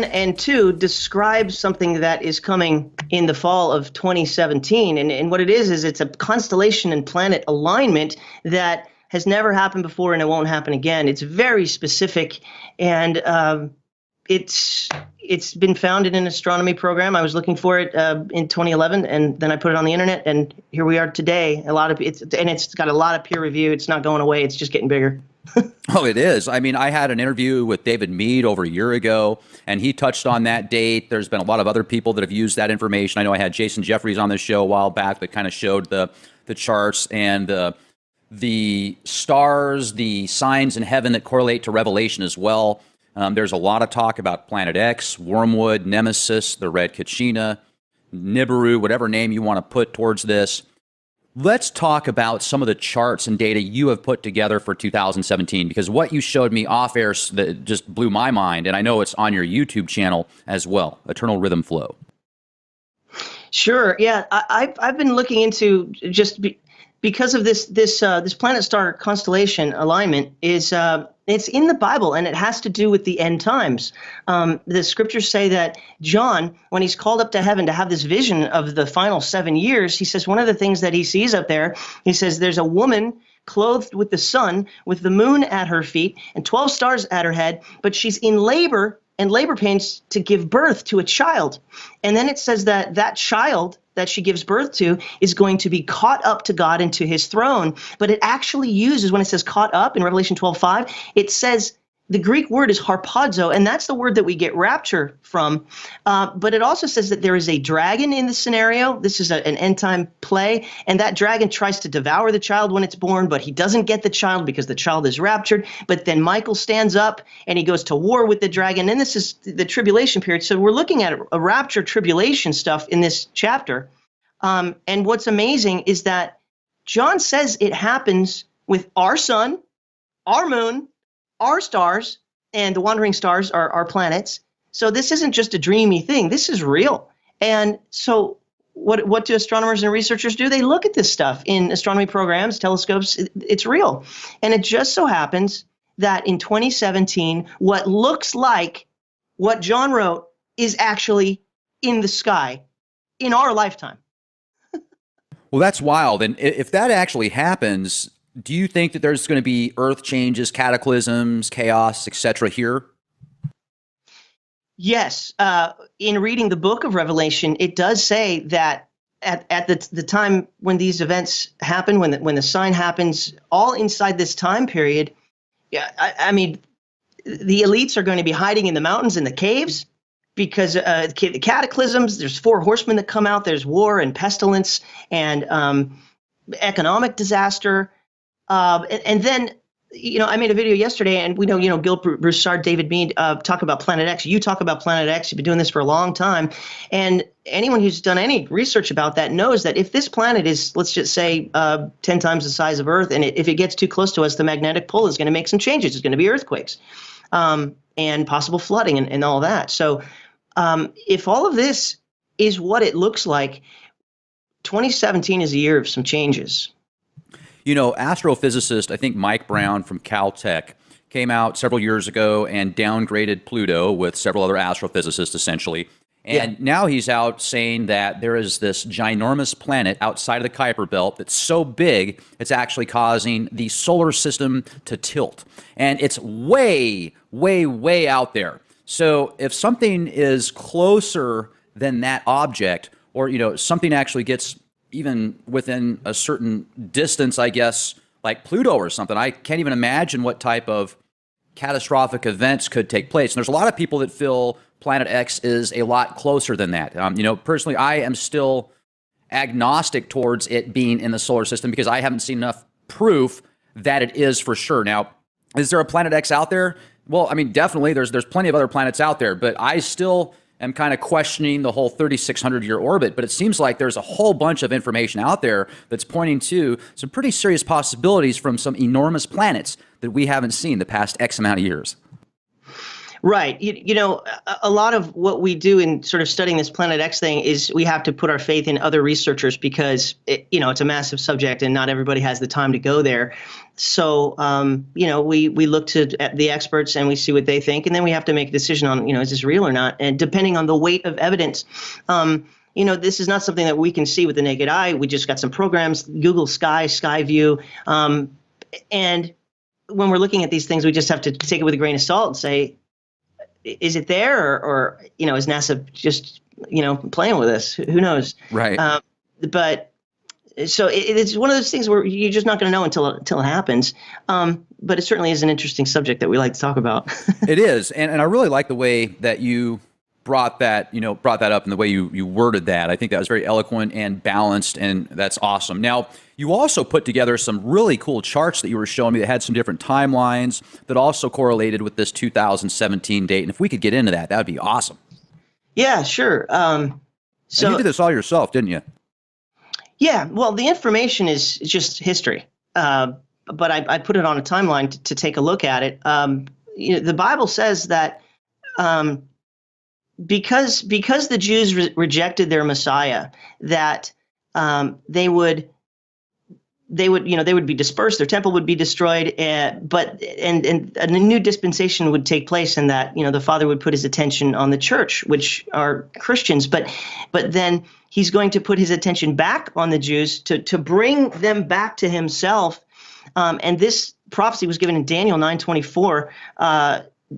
and 2 describes something that is coming in the fall of 2017. And what it is it's a constellation and planet alignment that has never happened before and it won't happen again. It's very specific, and it's been found in an astronomy program. I was looking for it in 2011, and then I put it on the internet, and here we are today. It's got a lot of peer review. It's not going away. It's just getting bigger. Oh, it is. I mean, I had an interview with David Mead over a year ago, and he touched on that date. There's been a lot of other people that have used that information. I know I had Jason Jeffries on the show a while back that kind of showed the charts and the stars, the signs in heaven that correlate to Revelation as well. There's a lot of talk about Planet X, Wormwood, Nemesis, the Red Kachina, Nibiru, whatever name you want to put towards this. Let's talk about some of the charts and data you have put together for 2017, because what you showed me off air that just blew my mind, and I know it's on your YouTube channel as well, Eternal Rhythm Flow. Sure. Yeah, I've been looking into because of this planet star constellation alignment is it's in the Bible, and it has to do with the end times. The scriptures say that John, when he's called up to heaven to have this vision of the final 7 years, he says one of the things that he sees up there, he says there's a woman clothed with the sun, with the moon at her feet and 12 stars at her head, but she's in labor and labor pains to give birth to a child. And then it says that that child that she gives birth to is going to be caught up to God and to his throne. But it actually uses, when it says caught up in Revelation 12:5, it says the Greek word is harpazo, and that's the word that we get rapture from. But it also says that there is a dragon in the scenario. This is an end time play, and that dragon tries to devour the child when it's born, but he doesn't get the child because the child is raptured. But then Michael stands up and he goes to war with the dragon, and this is the tribulation period. So we're looking at a rapture tribulation stuff in this chapter. And what's amazing is that John says it happens with our sun, our moon, our stars, and the wandering stars are our planets. So this isn't just a dreamy thing. This is real. And so what do astronomers and researchers do? They look at this stuff in astronomy programs, telescopes. It's real. And it just so happens that in 2017, what looks like what John wrote is actually in the sky in our lifetime. Well, that's wild. And if that actually happens, do you think that there's going to be earth changes, cataclysms, chaos, etc. here? Yes. In reading the book of Revelation, it does say that at the time when these events happen, when the sign happens, all inside this time period, I mean, the elites are going to be hiding in the mountains and the caves because the cataclysms, there's 4 horsemen that come out, there's war and pestilence and economic disaster. And then, I made a video yesterday, and we know, Gil Broussard, David Mead talk about Planet X. You talk about Planet X. You've been doing this for a long time. And anyone who's done any research about that knows that if this planet is, let's just say, 10 times the size of Earth, and if it gets too close to us, the magnetic pull is going to make some changes. There's going to be earthquakes and possible flooding and all that. So if all of this is what it looks like, 2017 is a year of some changes. Astrophysicist, I think Mike Brown from Caltech, came out several years ago and downgraded Pluto with several other astrophysicists, essentially. And now he's out saying that there is this ginormous planet outside of the Kuiper Belt that's so big, it's actually causing the solar system to tilt. And it's way, way, way out there. So if something is closer than that object, or, something actually gets even within a certain distance, I guess, like Pluto or something, I can't even imagine what type of catastrophic events could take place. And there's a lot of people that feel Planet X is a lot closer than that. Personally, I am still agnostic towards it being in the solar system because I haven't seen enough proof that it is for sure. Now, is there a Planet X out there? Well, I mean, definitely there's plenty of other planets out there, but I still am kind of questioning the whole 3,600-year orbit. But it seems like there's a whole bunch of information out there that's pointing to some pretty serious possibilities from some enormous planets that we haven't seen the past X amount of years. Right. A lot of what we do in sort of studying this Planet X thing is we have to put our faith in other researchers because it's a massive subject and not everybody has the time to go there. So, we look to the experts and we see what they think, and then we have to make a decision on, is this real or not? And depending on the weight of evidence, this is not something that we can see with the naked eye. We just got some programs, Google Skyview, and when we're looking at these things, we just have to take it with a grain of salt and say, is it there, or is NASA just playing with us? Who knows? Right. But so it's one of those things where you're just not going to know until it happens. But it certainly is an interesting subject that we like to talk about. It is, and I really like the way that you brought that up and the way you worded that. I think that was very eloquent and balanced, and that's awesome. Now, you also put together some really cool charts that you were showing me that had some different timelines that also correlated with this 2017 date. And if we could get into that, that would be awesome. Yeah, sure. So you did this all yourself, didn't you? Yeah. Well, the information is just history, but I put it on a timeline to take a look at it. The Bible says that because the Jews rejected their Messiah, that they would be dispersed, their temple would be destroyed, but a new dispensation would take place, and that the Father would put his attention on the church, which are Christians, but then he's going to put his attention back on the Jews to bring them back to himself. And this prophecy was given in Daniel 9:24.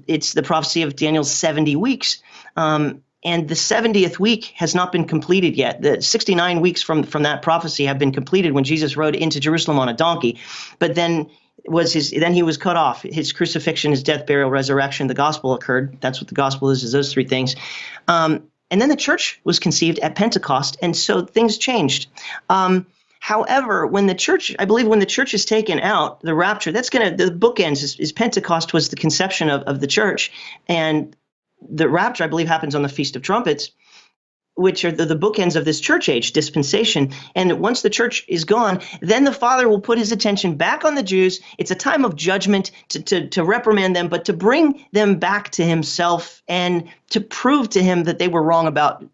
It's the prophecy of Daniel's 70 weeks. And the 70th week has not been completed yet. The 69 weeks from that prophecy have been completed when Jesus rode into Jerusalem on a donkey. But then he was cut off. His crucifixion, his death, burial, resurrection, the gospel occurred. That's what the gospel is those three things. And then the church was conceived at Pentecost, and so things changed. However, when the church is taken out, the rapture, the bookends is Pentecost was the conception of the church, and the rapture, I believe, happens on the Feast of Trumpets, which are the bookends of this church age dispensation. And once the church is gone, then the Father will put his attention back on the Jews. It's a time of judgment to reprimand them, but to bring them back to himself and to prove to him that they were wrong about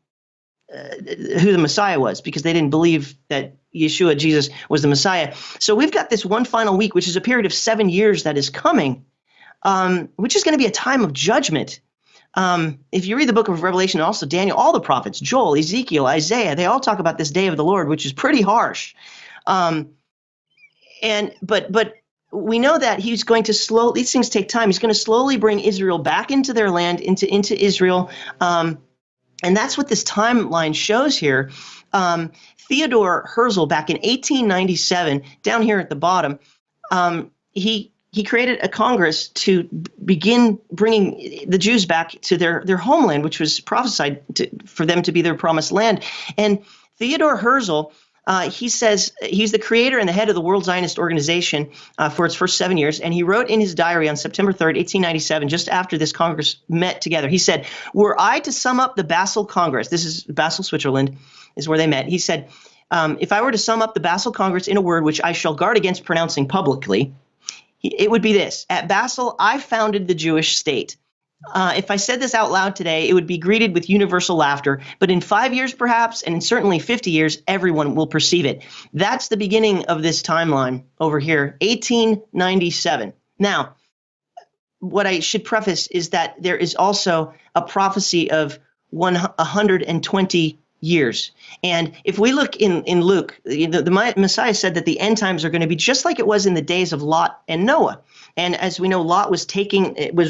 who the Messiah was, because they didn't believe that Yeshua, Jesus, was the Messiah. So we've got this one final week, which is a period of 7 years that is coming, which is going to be a time of judgment. If you read the book of Revelation, and also Daniel, all the prophets, Joel, Ezekiel, Isaiah, they all talk about this day of the Lord, which is pretty harsh. But we know that he's going to these things take time. He's going to slowly bring Israel back into their land, into Israel. And that's what this timeline shows here. Theodore Herzl, back in 1897, down here at the bottom, he created a Congress to begin bringing the Jews back to their homeland, which was prophesied for them to be their promised land. And Theodore Herzl, he says he's the creator and the head of the World Zionist Organization for its first 7 years. And he wrote in his diary on September 3rd, 1897, just after this Congress met together, he said, "Were I to sum up the Basel Congress," this is Basel, Switzerland, is where they met. He said, "If I were to sum up the Basel Congress in a word which I shall guard against pronouncing publicly, it would be this: at Basel, I founded the Jewish state. If I said this out loud today, it would be greeted with universal laughter. But in 5 years, perhaps, and in certainly 50 years, everyone will perceive it." That's the beginning of this timeline over here, 1897. Now, what I should preface is that there is also a prophecy of 120 years. And if we look in Luke, the Messiah said that the end times are going to be just like it was in the days of Lot and Noah. And as we know, Lot was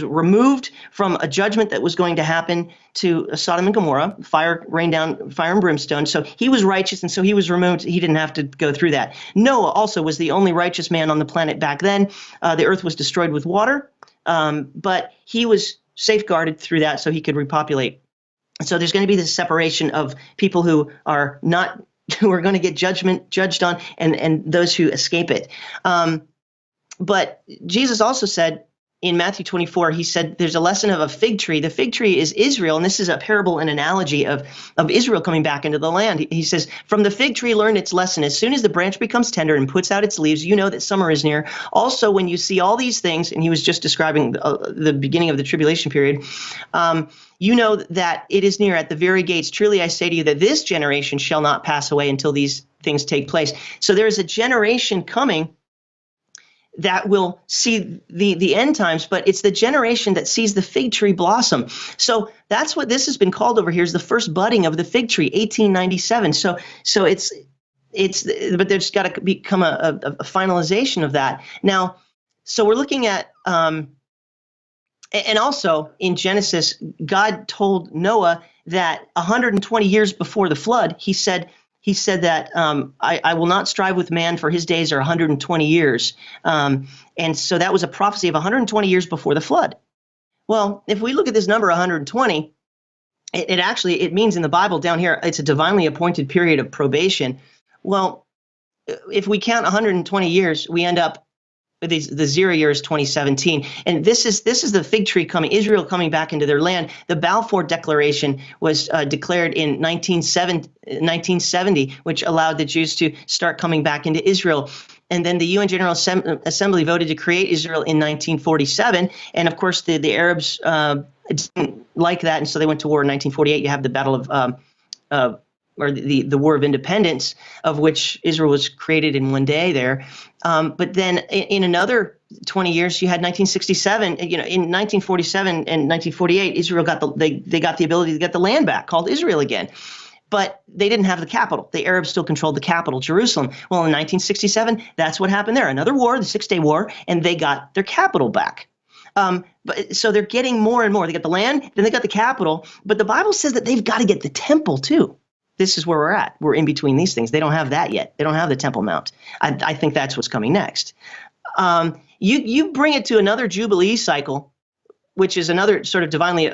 removed from a judgment that was going to happen to Sodom and Gomorrah. Fire rained down, fire and brimstone. So he was righteous, and so he was removed. He didn't have to go through that. Noah also was the only righteous man on the planet back then. The earth was destroyed with water, but he was safeguarded through that so he could repopulate. So there's going to be this separation of people who are going to get judged on, and those who escape it. But Jesus also said in Matthew 24, he said there's a lesson of a fig tree. The fig tree is Israel, and this is a parable, an analogy of Israel coming back into the land. He says, from the fig tree learn its lesson. As soon as the branch becomes tender and puts out its leaves, you know that summer is near. Also, when you see all these things, and he was just describing the beginning of the tribulation period, you know that it is near at the very gates. Truly, I say to you that this generation shall not pass away until these things take place. So there is a generation coming that will see the end times, but it's the generation that sees the fig tree blossom. So that's what this has been called over here, is the first budding of the fig tree, 1897. So it's but there's got to become a finalization of that. Now, so we're looking at, and also in Genesis, God told Noah that 120 years before the flood, he said that I will not strive with man, for his days are 120 years. And so that was a prophecy of 120 years before the flood. Well, if we look at this number 120, it means in the Bible down here, it's a divinely appointed period of probation. Well, if we count 120 years, we end up with the 0 years 2017. And this is the fig tree coming, Israel coming back into their land. The Balfour Declaration was declared in 1970, which allowed the Jews to start coming back into Israel. And then the UN General Assembly voted to create Israel in 1947. And of course, the Arabs didn't like that, and so they went to war in 1948. You have the Battle of or the War of Independence, of which Israel was created in one day there. But then in another 20 years, you had 1967. In 1947 and 1948, Israel got the ability to get the land back, called Israel again. But they didn't have the capital. The Arabs still controlled the capital, Jerusalem. Well, in 1967, that's what happened there. Another war, the Six-Day War, and they got their capital back. So they're getting more and more. They got the land, then they got the capital. But the Bible says that they've got to get the temple too. This is where we're at. We're in between these things. They don't have that yet. They don't have the Temple Mount. I think that's what's coming next. You bring it to another Jubilee cycle, which is another sort of divinely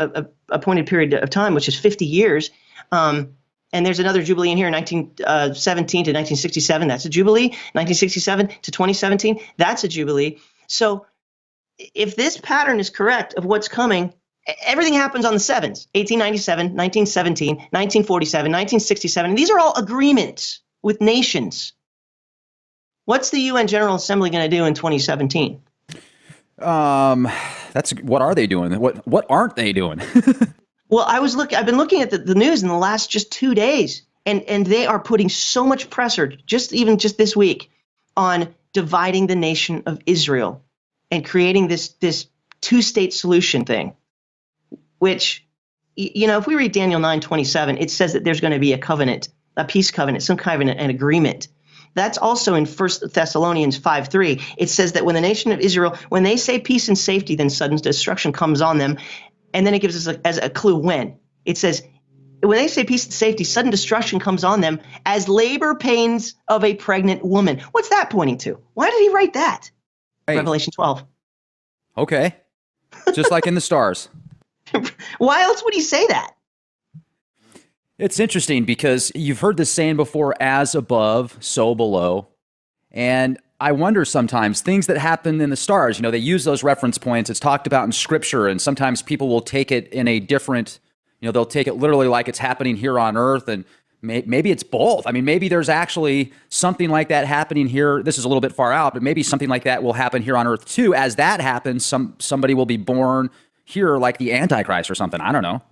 appointed period of time, which is 50 years. And there's another Jubilee in here, 1917 to 1967. That's a Jubilee. 1967 to 2017. That's a Jubilee. So if this pattern is correct of what's coming, everything happens on the sevens: 1897, 1917, 1947, 1967. And these are all agreements with nations. What's the UN General Assembly going to do in 2017? What are they doing? What aren't they doing? Well, I've been looking at the news in the last just 2 days, and they are putting so much pressure, just this week, on dividing the nation of Israel and creating this two-state solution thing. Which, if we read Daniel 9:27, it says that there's going to be a covenant, a peace covenant, some kind of an agreement. That's also in 1 Thessalonians 5:3. It says that when the nation of Israel, when they say peace and safety, then sudden destruction comes on them. And then it gives us as a clue when. It says, when they say peace and safety, sudden destruction comes on them as labor pains of a pregnant woman. What's that pointing to? Why did he write that? Right. Revelation 12. Okay. Just like in the stars. Why else would he say that? It's interesting because you've heard this saying before, as above, so below. And I wonder sometimes, things that happen in the stars, they use those reference points. It's talked about in Scripture, and sometimes people will take it in a different, they'll take it literally like it's happening here on Earth, and maybe it's both. I mean, maybe there's actually something like that happening here. This is a little bit far out, but maybe something like that will happen here on Earth too. As that happens, somebody will be born here, like the Antichrist or something. I don't know.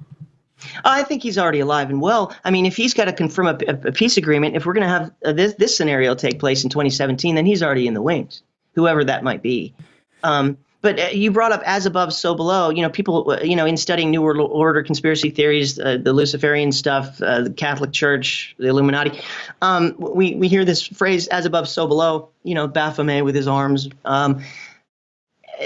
I think he's already alive and well. I mean, if he's got to confirm a peace agreement, if we're going to have this scenario take place in 2017, then he's already in the wings, whoever that might be. But you brought up as above, so below. People, in studying New World Order conspiracy theories, the Luciferian stuff, the Catholic Church, the Illuminati, we hear this phrase, as above, so below, Baphomet with his arms.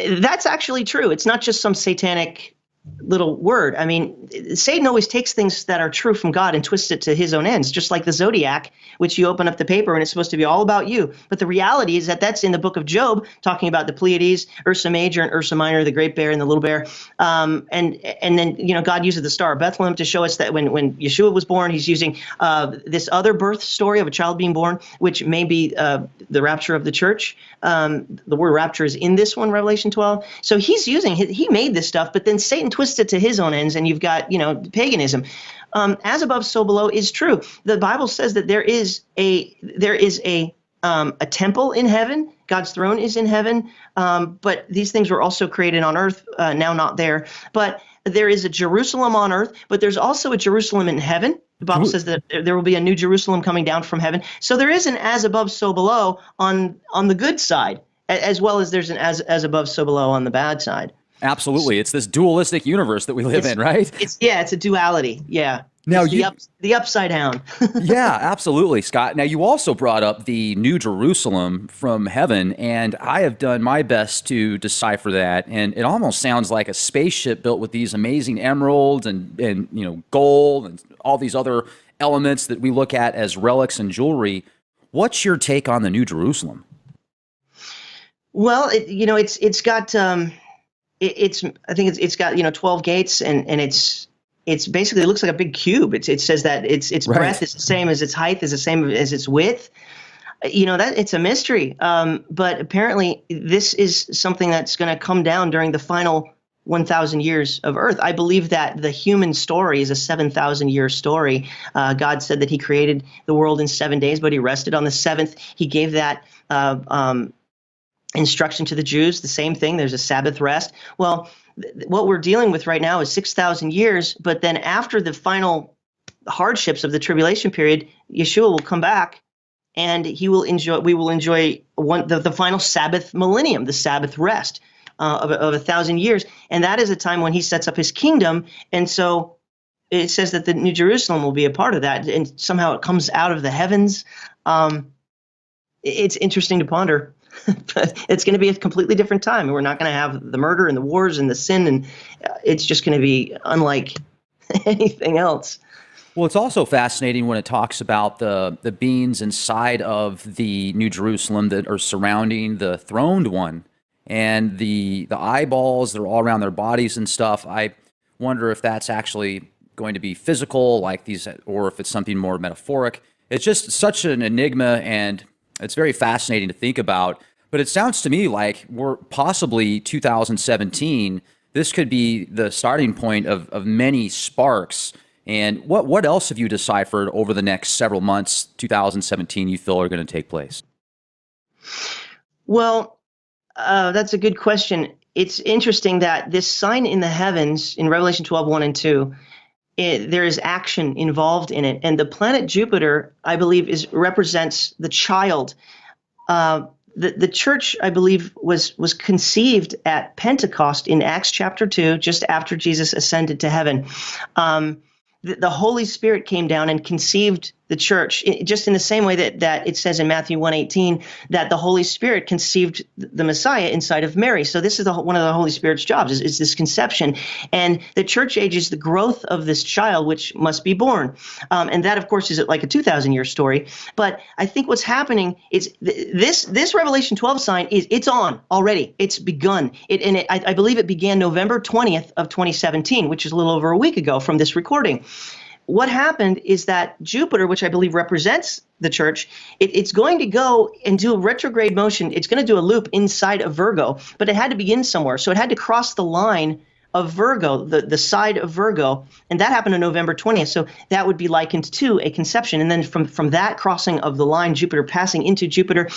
That's actually true. It's not just some satanic little word. I mean, Satan always takes things that are true from God and twists it to his own ends, just like the zodiac, which you open up the paper and it's supposed to be all about you. But the reality is that that's in the book of Job, talking about the Pleiades, Ursa Major and Ursa Minor, the Great Bear and the Little Bear. And then, God uses the Star of Bethlehem to show us that when Yeshua was born, he's using this other birth story of a child being born, which may be the rapture of the church. The word rapture is in this one, Revelation 12. So he's using, he made this stuff, but then Satan twists it to his own ends, and you've got, paganism. As above, so below is true. The Bible says that there is a temple in heaven. God's throne is in heaven, but these things were also created on earth, now not there. But there is a Jerusalem on earth, but there's also a Jerusalem in heaven. The Bible says that there will be a new Jerusalem coming down from heaven. So there is an as above, so below on the good side, as well as there's an as above, so below on the bad side. Absolutely. It's this dualistic universe that we live in, right? It's a duality. Yeah. Now the upside down. Yeah, absolutely, Scott. Now you also brought up the New Jerusalem from heaven, and I have done my best to decipher that. And it almost sounds like a spaceship built with these amazing emeralds and gold and all these other elements that we look at as relics and jewelry. What's your take on the New Jerusalem? Well, it's got I think it's got 12 gates, and it's basically, it looks like a big cube. It says that its Right. breadth is the same as its height, is the same as its width. That it's a mystery. But apparently this is something that's going to come down during the final 1,000 years of Earth. I believe that the human story is a 7,000-year story. God said that he created the world in 7 days, but he rested on the seventh. He gave that instruction to the Jews, the same thing. There's a Sabbath rest. Well, what we're dealing with right now is 6,000 years, but then after the final hardships of the tribulation period, Yeshua will come back, and we will enjoy the final Sabbath millennium, the Sabbath rest of 1,000 years. And that is a time when he sets up his kingdom. And so it says that the New Jerusalem will be a part of that, and somehow it comes out of the heavens. It's interesting to ponder. But it's going to be a completely different time. We're not going to have the murder and the wars and the sin, and it's just going to be unlike anything else. Well, it's also fascinating when it talks about the beings inside of the New Jerusalem that are surrounding the throned one, and the eyeballs that are all around their bodies and stuff. I wonder if that's actually going to be physical, like these, or if it's something more metaphoric. It's just such an enigma, and it's very fascinating to think about. But it sounds to me like we're possibly 2017. This could be the starting point of many sparks. And what else have you deciphered over the next several months, 2017, you feel are going to take place? Well, that's a good question. It's interesting that this sign in the heavens in Revelation 12, 1 and 2, there is action involved in it. And the planet Jupiter, I believe, represents the child. The church, I believe, was conceived at Pentecost in Acts chapter 2, just after Jesus ascended to heaven. The Holy Spirit came down and conceived the church, just in the same way that it says in Matthew 1:18 that the Holy Spirit conceived the Messiah inside of Mary. So this is one of the Holy Spirit's jobs, is this conception. And the church age is the growth of this child, which must be born. And that, of course, is like a 2,000-year story. But I think what's happening is this Revelation 12 sign it's on already. It's begun. I believe it began November 20th of 2017, which is a little over a week ago from this recording. What happened is that Jupiter, which I believe represents the church, it's going to go and do a retrograde motion. It's going to do a loop inside of Virgo, but it had to begin somewhere. So it had to cross the line of Virgo, the side of Virgo, and that happened on November 20th. So that would be likened to a conception. And then from that crossing of the line, Jupiter passing into Jupiter,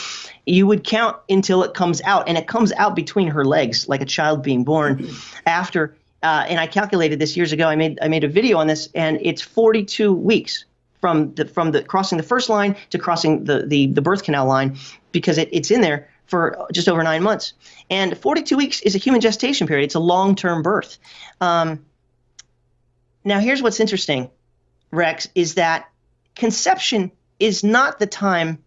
you would count until it comes out, and it comes out between her legs like a child being born after. And I calculated this years ago. I made a video on this, and it's 42 weeks from the crossing the first line to crossing the birth canal line, because it's in there for just over 9 months. And 42 weeks is a human gestation period. It's a long-term birth. Now, here's what's interesting, Rex, is that conception is not the time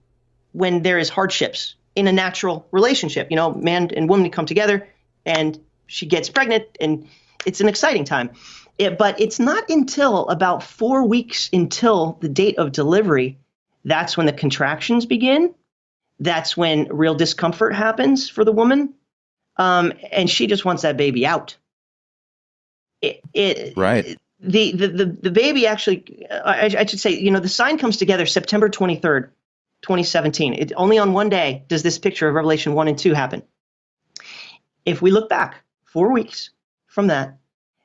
when there is hardships in a natural relationship. Man and woman come together, and she gets pregnant, and it's an exciting time. But it's not until about 4 weeks until the date of delivery, that's when the contractions begin. That's when real discomfort happens for the woman. And she just wants that baby out. Right. The baby actually, I should say, the sign comes together September 23rd, 2017. Only on one day does this picture of Revelation 1 and 2 happen. If we look back 4 weeks from that,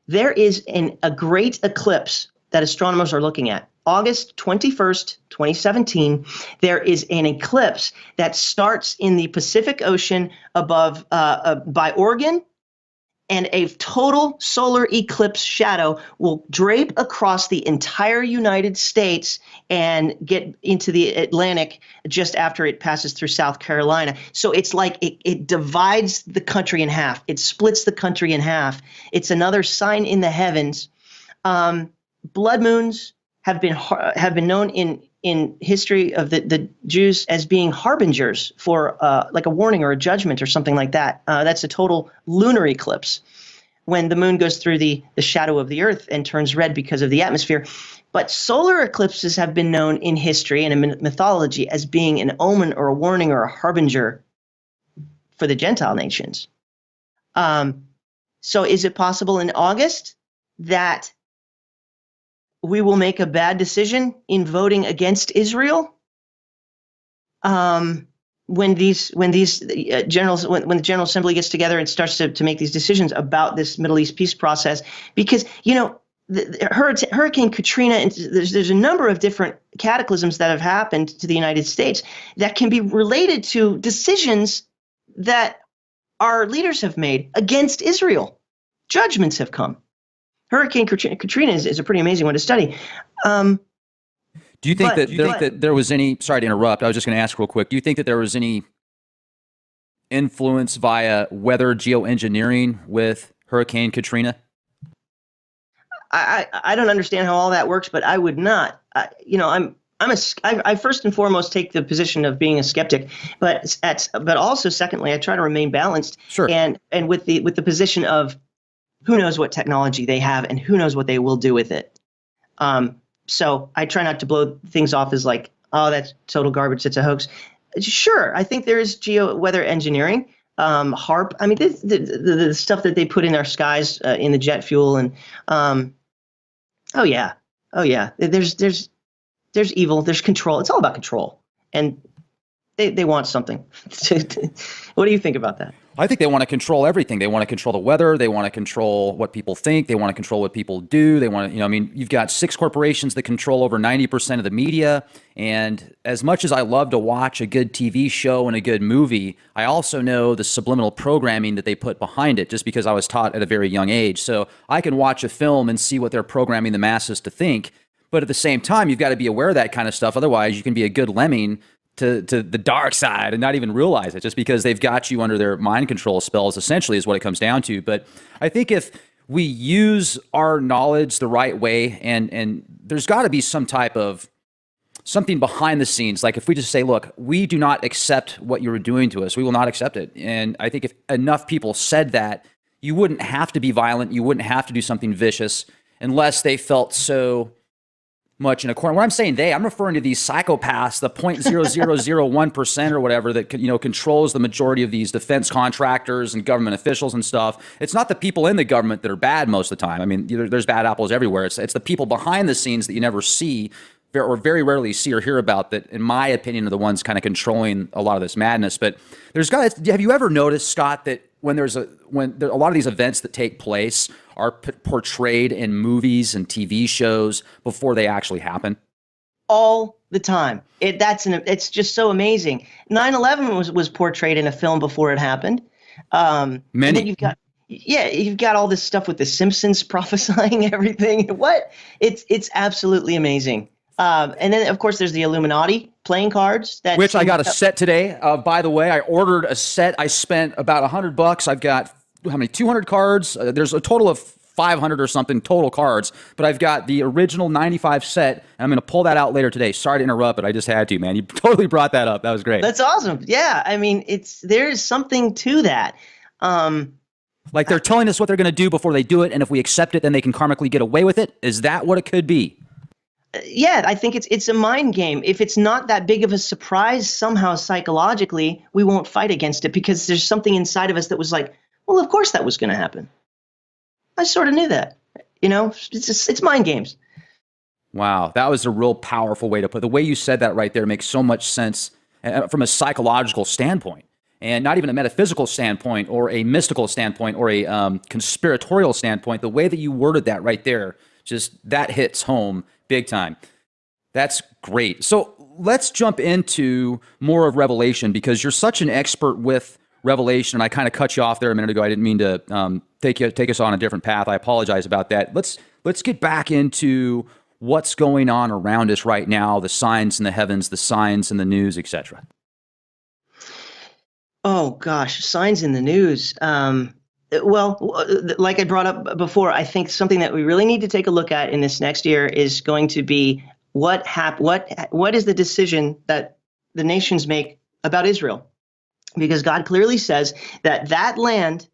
there is a great eclipse that astronomers are looking at. August 21st, 2017, there is an eclipse that starts in the Pacific Ocean above by Oregon, and a total solar eclipse shadow will drape across the entire United States and get into the Atlantic just after it passes through South Carolina. So it's like it divides the country in half. It splits the country in half. It's another sign in the heavens. Blood moons have been known in history of the Jews as being harbingers for like a warning or a judgment or something like that. That's a total lunar eclipse when the moon goes through the shadow of the earth and turns red because of the atmosphere. But solar eclipses have been known in history and in mythology as being an omen or a warning or a harbinger for the Gentile nations. So is it possible in August that we will make a bad decision in voting against Israel? When the General Assembly gets together and starts to make these decisions about this Middle East peace process, because Hurricane Katrina, and there's a number of different cataclysms that have happened to the United States that can be related to decisions that our leaders have made against Israel. Judgments have come. Hurricane Katrina is a pretty amazing one to study. Do you think that there was any, sorry to interrupt, I was just going to ask real quick, do you think that there was any influence via weather geoengineering with Hurricane Katrina? I don't understand how all that works, but I would not. I first and foremost take the position of being a skeptic, but also secondly, I try to remain balanced. Sure. And with the position of who knows what technology they have and who knows what they will do with it. So I try not to blow things off as like, oh, that's total garbage, it's a hoax. Sure, I think there is weather engineering, HARP. I mean, the stuff that they put in our skies in the jet fuel, and oh yeah, there's evil, there's control. It's all about control, and they want something. What do you think about that? I think they want to control everything. They want to control the weather. They want to control what people think. They want to control what people do. They want to, you've got 6 corporations that control over 90% of the media. And as much as I love to watch a good TV show and a good movie, I also know the subliminal programming that they put behind it, just because I was taught at a very young age. So I can watch a film and see what they're programming the masses to think. But at the same time, you've got to be aware of that kind of stuff. Otherwise, you can be a good lemming to the dark side and not even realize it, just because they've got you under their mind control spells, essentially, is what it comes down to. But I think if we use our knowledge the right way, and there's got to be some type of something behind the scenes, like if we just say, look, we do not accept what you're doing to us, we will not accept it. And I think if enough people said that, you wouldn't have to be violent, you wouldn't have to do something vicious, unless they felt so much in a corner. When I'm saying I'm referring to these psychopaths, the 0.0001% or whatever that controls the majority of these defense contractors and government officials and stuff. It's not the people in the government that are bad most of the time. I mean, there's bad apples everywhere. It's the people behind the scenes that you never see or very rarely see or hear about, that, in my opinion, are the ones kind of controlling a lot of this madness. But have you ever noticed, Scott, that when there are a lot of these events that take place are portrayed in movies and TV shows before they actually happen? All the time. It's just so amazing. 9/11 was portrayed in a film before it happened. Many. You've got all this stuff with the Simpsons prophesying everything. It's absolutely amazing. And then, of course, there's the Illuminati playing cards. Which I got a set today. By the way, I ordered a set. I spent about $100. I've got, 200 cards? There's a total of 500 or something total cards, but I've got the original 95 set, and I'm going to pull that out later today. Sorry to interrupt, but I just had to, man. You totally brought that up. That was great. That's awesome. Yeah, I mean, there is something to that. Like they're telling us what they're going to do before they do it, and if we accept it, then they can karmically get away with it. Is that what it could be? Yeah, I think it's a mind game. If it's not that big of a surprise somehow psychologically, we won't fight against it because there's something inside of us that was like, well, of course that was going to happen. I sort of knew that. It's mind games. Wow, that was a real powerful way to put it. The way you said that right there makes so much sense from a psychological standpoint, and not even a metaphysical standpoint or a mystical standpoint or a conspiratorial standpoint. The way that you worded that right there, just that hits home big time. That's great. So let's jump into more of Revelation because you're such an expert with Revelation. I kind of cut you off there a minute ago. I didn't mean to take us on a different path. I apologize about that. Let's get back into what's going on around us right now, the signs in the heavens, the signs in the news, etc. Oh gosh, signs in the news. Well, like I brought up before, I think something that we really need to take a look at in this next year is going to be what is the decision that the nations make about Israel? Because God clearly says that land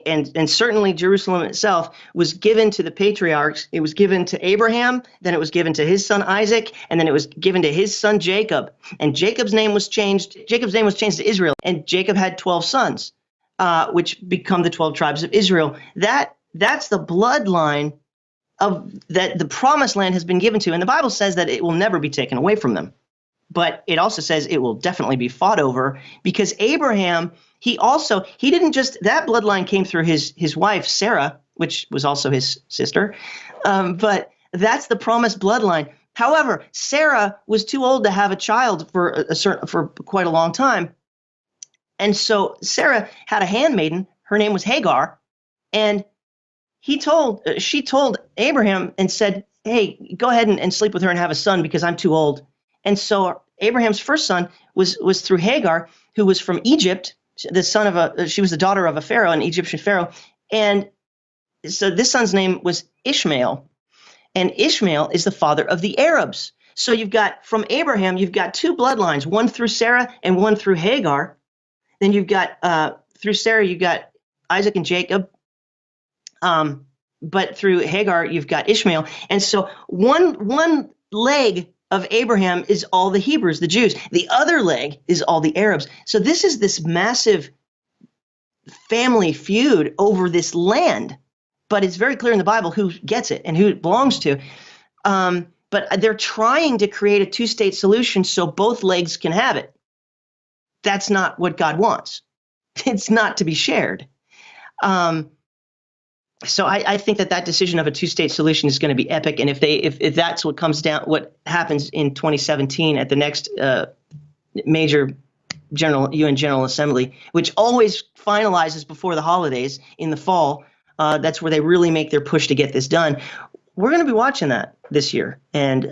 and certainly Jerusalem itself was given to the patriarchs. It was given to Abraham, then it was given to his son Isaac, and then it was given to his son Jacob. And Jacob's name was changed. Jacob's name was changed to Israel, and Jacob had 12 sons, which become the 12 tribes of Israel. That's the bloodline of that the promised land has been given to, and the Bible says that it will never be taken away from them. But it also says it will definitely be fought over because Abraham, he didn't just, that bloodline came through his wife, Sarah, which was also his sister. But that's the promised bloodline. However, Sarah was too old to have a child for quite a long time. And so Sarah had a handmaiden. Her name was Hagar. And she told Abraham and said, hey, go ahead and sleep with her and have a son because I'm too old. And so Abraham's first son was through Hagar, who was from Egypt, she was the daughter of a pharaoh, an Egyptian pharaoh. And so this son's name was Ishmael. And Ishmael is the father of the Arabs. So from Abraham, you've got two bloodlines, one through Sarah and one through Hagar. Then you've got, through Sarah, you've got Isaac and Jacob. But through Hagar, you've got Ishmael. And so one leg of Abraham is all the Hebrews, the Jews. The other leg is all the Arabs. So this is this massive family feud over this land. But it's very clear in the Bible who gets it and who it belongs to. But they're trying to create a two-state solution so both legs can have it. That's not what God wants. It's not to be shared. So I think that decision of a two-state solution is going to be epic. And if that's what happens in 2017 at the next major UN General Assembly, which always finalizes before the holidays in the fall, that's where they really make their push to get this done. We're going to be watching that this year. And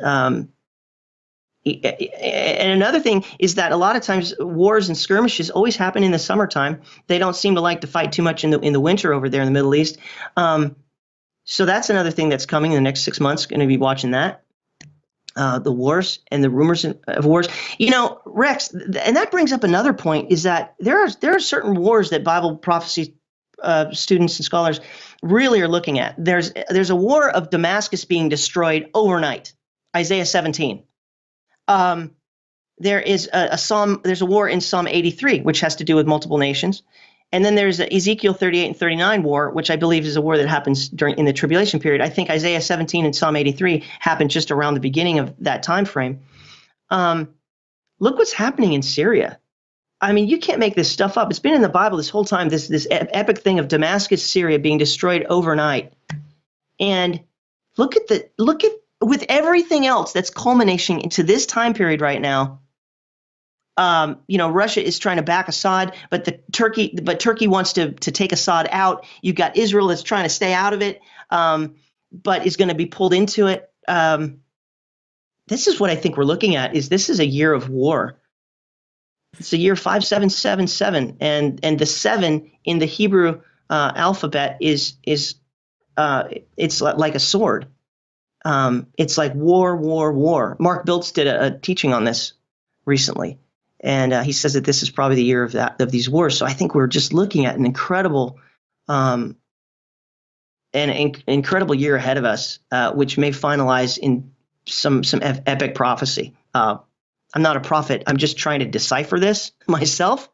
another thing is that a lot of times wars and skirmishes always happen in the summertime. They don't seem to like to fight too much in the winter over there in the Middle East. So that's another thing that's coming in the next 6 months. Going to be watching that. The wars and the rumors of wars. Rex, and that brings up another point, is that there are certain wars that Bible prophecy students and scholars really are looking at. There's a war of Damascus being destroyed overnight, Isaiah 17. There is there's a war in Psalm 83, which has to do with multiple nations. And then there's Ezekiel 38 and 39 war, which I believe is a war that happens in the tribulation period. I think Isaiah 17 and Psalm 83 happened just around the beginning of that time frame. Look what's happening in Syria. I mean, you can't make this stuff up. It's been in the Bible this whole time, this epic thing of Damascus, Syria being destroyed overnight. And look at with everything else that's culminating into this time period right now. Russia is trying to back Assad, but Turkey wants to take Assad out. You've got Israel that's trying to stay out of it, but is going to be pulled into it. This is what I think we're looking at. This is a year of war. It's a year 5777, and the 7 in the Hebrew alphabet is it's like a sword. It's like war. Mark Biltz did a teaching on this recently, and he says that this is probably the year of these wars. So I think we're just looking at an incredible an incredible year ahead of us, which may finalize in some epic prophecy. I'm not a prophet. I'm just trying to decipher this myself.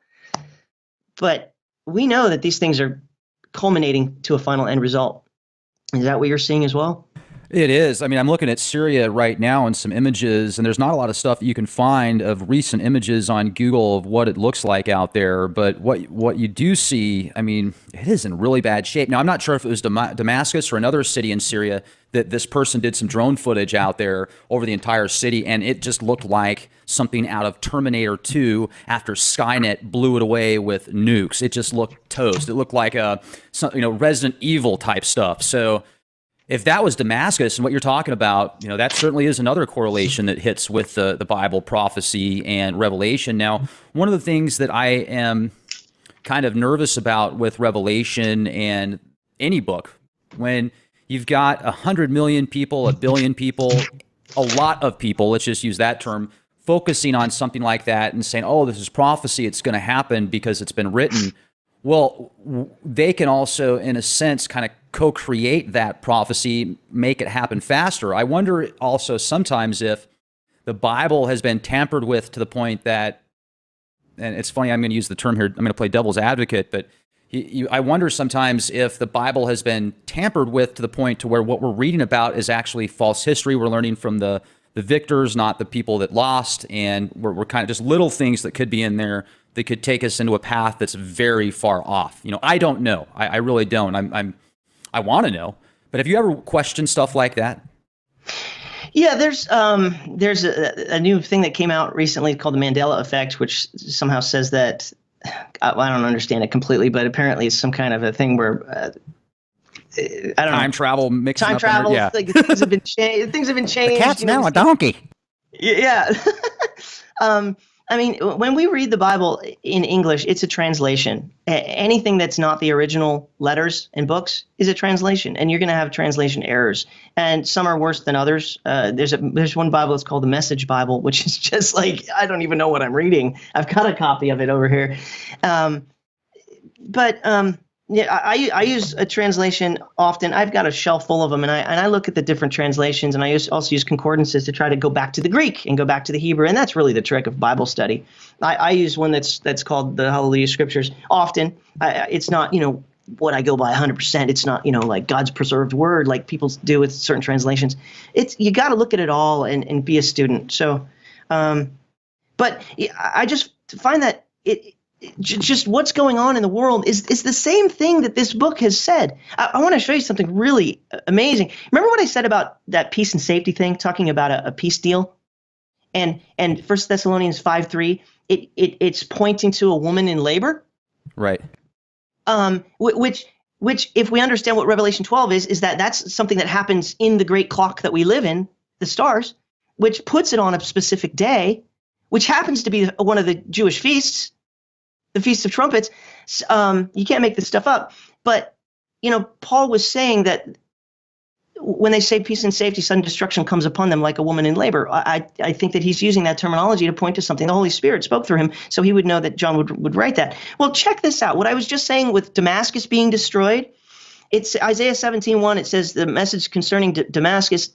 But we know that these things are culminating to a final end result. Is that what you're seeing as well? It is. I mean, I'm looking at Syria right now and some images, and there's not a lot of stuff you can find of recent images on Google of what it looks like out there. But what you do see, I mean, it is in really bad shape. Now, I'm not sure if it was Damascus or another city in Syria that this person did some drone footage out there over the entire city, and it just looked like something out of Terminator 2 after Skynet blew it away with nukes. It just looked toast. It looked like Resident Evil type stuff. So if that was Damascus and what you're talking about, that certainly is another correlation that hits with the Bible prophecy and Revelation. Now, one of the things that I am kind of nervous about with Revelation and any book, when you've got 100 million people, 1 billion people, a lot of people, let's just use that term, focusing on something like that and saying, oh, this is prophecy, it's going to happen because it's been written. Well, they can also, in a sense, kind of co-create that prophecy, make it happen faster. I wonder also sometimes if the Bible has been tampered with to the point that, and it's funny, I'm going to use the term here, I'm going to play devil's advocate, but I wonder sometimes if the Bible has been tampered with to the point to where what we're reading about is actually false history. We're learning from the victors, not the people that lost, and we're kind of just little things that could be in there that could take us into a path that's very far off. I don't know. I really don't. I want to know. But have you ever questioned stuff like that? Yeah, there's a new thing that came out recently called the Mandela Effect, which somehow says that, I don't understand it completely, but apparently it's some kind of a thing where I don't know. Time travel, mixing time up travel. Yeah. Like things have been changed. Things have been changed. The cat's now a donkey. Yeah. I mean, when we read the Bible in English, it's a translation. Anything that's not the original letters and books is a translation, and you're going to have translation errors, and some are worse than others. There's one Bible that's called the Message Bible, which is just like, I don't even know what I'm reading. I've got a copy of it over here, yeah, I use a translation often. I've got a shelf full of them, and I look at the different translations, and I also use concordances to try to go back to the Greek and go back to the Hebrew, and that's really the trick of Bible study. I use one that's called the Hallelujah Scriptures often. It's not what I go by 100%. It's not like God's preserved word like people do with certain translations. You got to look at it all and be a student. So, but I just find that just what's going on in the world is the same thing that this book has said. I want to show you something really amazing. Remember what I said about that peace and safety thing, talking about a peace deal? And 1 Thessalonians 5:3, it's pointing to a woman in labor. Right. Which if we understand what Revelation 12 is that's something that happens in the great clock that we live in, the stars, which puts it on a specific day, which happens to be one of the Jewish feasts, the Feast of Trumpets. You can't make this stuff up. But, Paul was saying that when they say peace and safety, sudden destruction comes upon them like a woman in labor. I think that he's using that terminology to point to something. The Holy Spirit spoke through him, so he would know that John would write that. Well, check this out. What I was just saying with Damascus being destroyed, it's Isaiah 17:1. It says the message concerning Damascus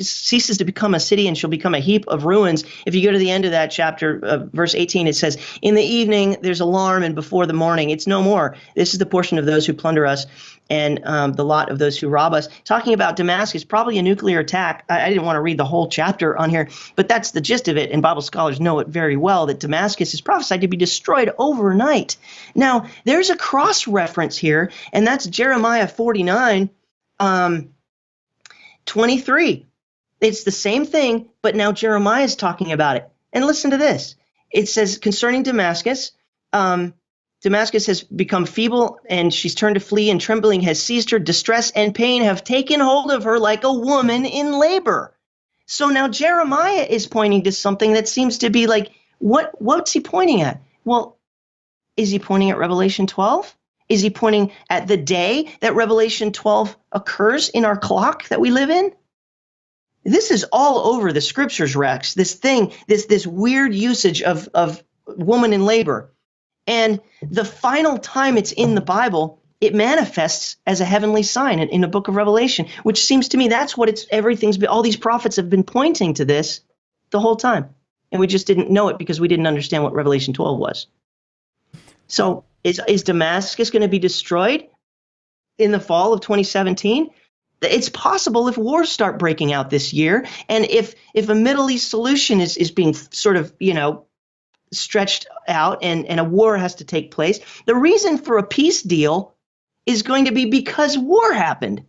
ceases to become a city and shall become a heap of ruins. If you go to the end of that chapter, verse 18, it says, in the evening there's alarm, and before the morning it's no more. This is the portion of those who plunder us, and the lot of those who rob us. Talking about Damascus, probably a nuclear attack. I didn't want to read the whole chapter on here, but that's the gist of it, and Bible scholars know it very well, that Damascus is prophesied to be destroyed overnight. Now, there's a cross-reference here, and that's Jeremiah 49, 23. It's the same thing, but now Jeremiah is talking about it. And listen to this. It says, concerning Damascus, Damascus has become feeble, and she's turned to flee, and trembling has seized her. Distress and pain have taken hold of her like a woman in labor. So now Jeremiah is pointing to something that seems to be like, what's he pointing at? Well, is he pointing at Revelation 12? Is he pointing at the day that Revelation 12 occurs in our clock that we live in? This is all over the scriptures, Rex. This thing, this weird usage of woman in labor. And the final time it's in the Bible it manifests as a heavenly sign in the book of Revelation, which seems to me that's what all these prophets have been pointing to this the whole time. And we just didn't know it because we didn't understand what Revelation 12 was. So is Damascus going to be destroyed in the fall of 2017? It's possible if wars start breaking out this year, and if a Middle East solution is being sort of, stretched out and a war has to take place. The reason for a peace deal is going to be because war happened.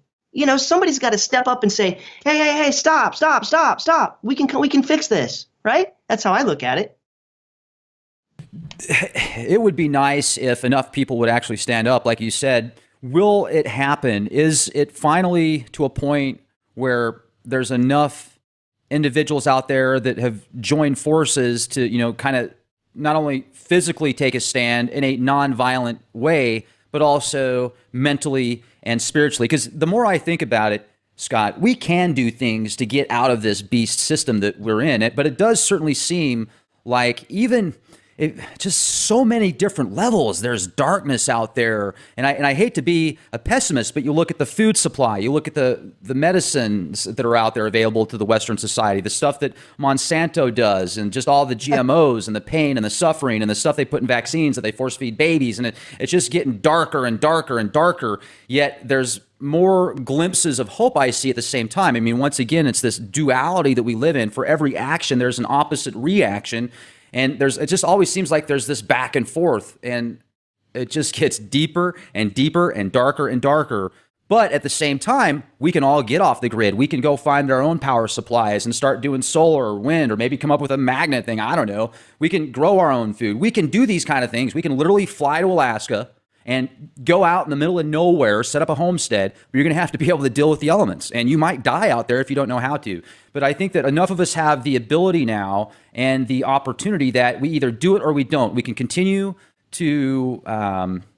Somebody's got to step up and say, hey, stop. We can fix this, right? That's how I look at it. It would be nice if enough people would actually stand up. Like you said, will it happen? Is it finally to a point where there's enough individuals out there that have joined forces to, kind of not only physically take a stand in a nonviolent way, but also mentally and spiritually? Because the more I think about it, Scott, we can do things to get out of this beast system that we're in. But it does certainly seem like just so many different levels. There's darkness out there. And I hate to be a pessimist, but you look at the food supply, you look at the medicines that are out there available to the Western society, the stuff that Monsanto does, and just all the GMOs and the pain and the suffering and the stuff they put in vaccines that they force feed babies. And it's just getting darker and darker and darker. Yet there's more glimpses of hope I see at the same time. I mean, once again, it's this duality that we live in. For every action, there's an opposite reaction. And it just always seems like there's this back and forth, and it just gets deeper and deeper and darker. But at the same time, we can all get off the grid. We can go find our own power supplies and start doing solar or wind, or maybe come up with a magnet thing. I don't know. We can grow our own food. We can do these kind of things. We can literally fly to Alaska and go out in the middle of nowhere, set up a homestead, but you're going to have to be able to deal with the elements. And you might die out there if you don't know how to. But I think that enough of us have the ability now and the opportunity that we either do it or we don't. We can continue to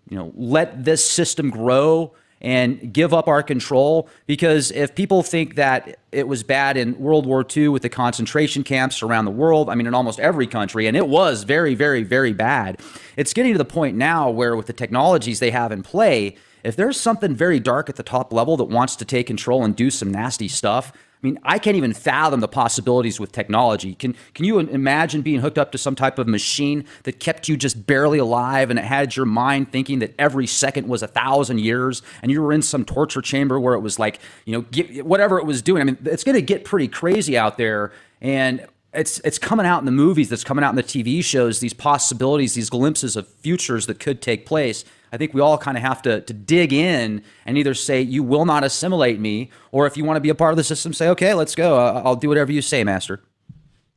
let this system grow and give up our control. Because if people think that it was bad in World War II with the concentration camps around the world, I mean, in almost every country, and it was very, very, very bad, it's getting to the point now where with the technologies they have in play, if there's something very dark at the top level that wants to take control and do some nasty stuff, I mean, I can't even fathom the possibilities with technology. Can you imagine being hooked up to some type of machine that kept you just barely alive, and it had your mind thinking that every second was 1,000 years, and you were in some torture chamber where it was like, whatever it was doing? I mean, it's going to get pretty crazy out there, and it's coming out in the movies, that's coming out in the TV shows, these possibilities, these glimpses of futures that could take place. I think we all kind of have to dig in and either say, you will not assimilate me, or if you want to be a part of the system, say, okay, let's go. I'll do whatever you say, master.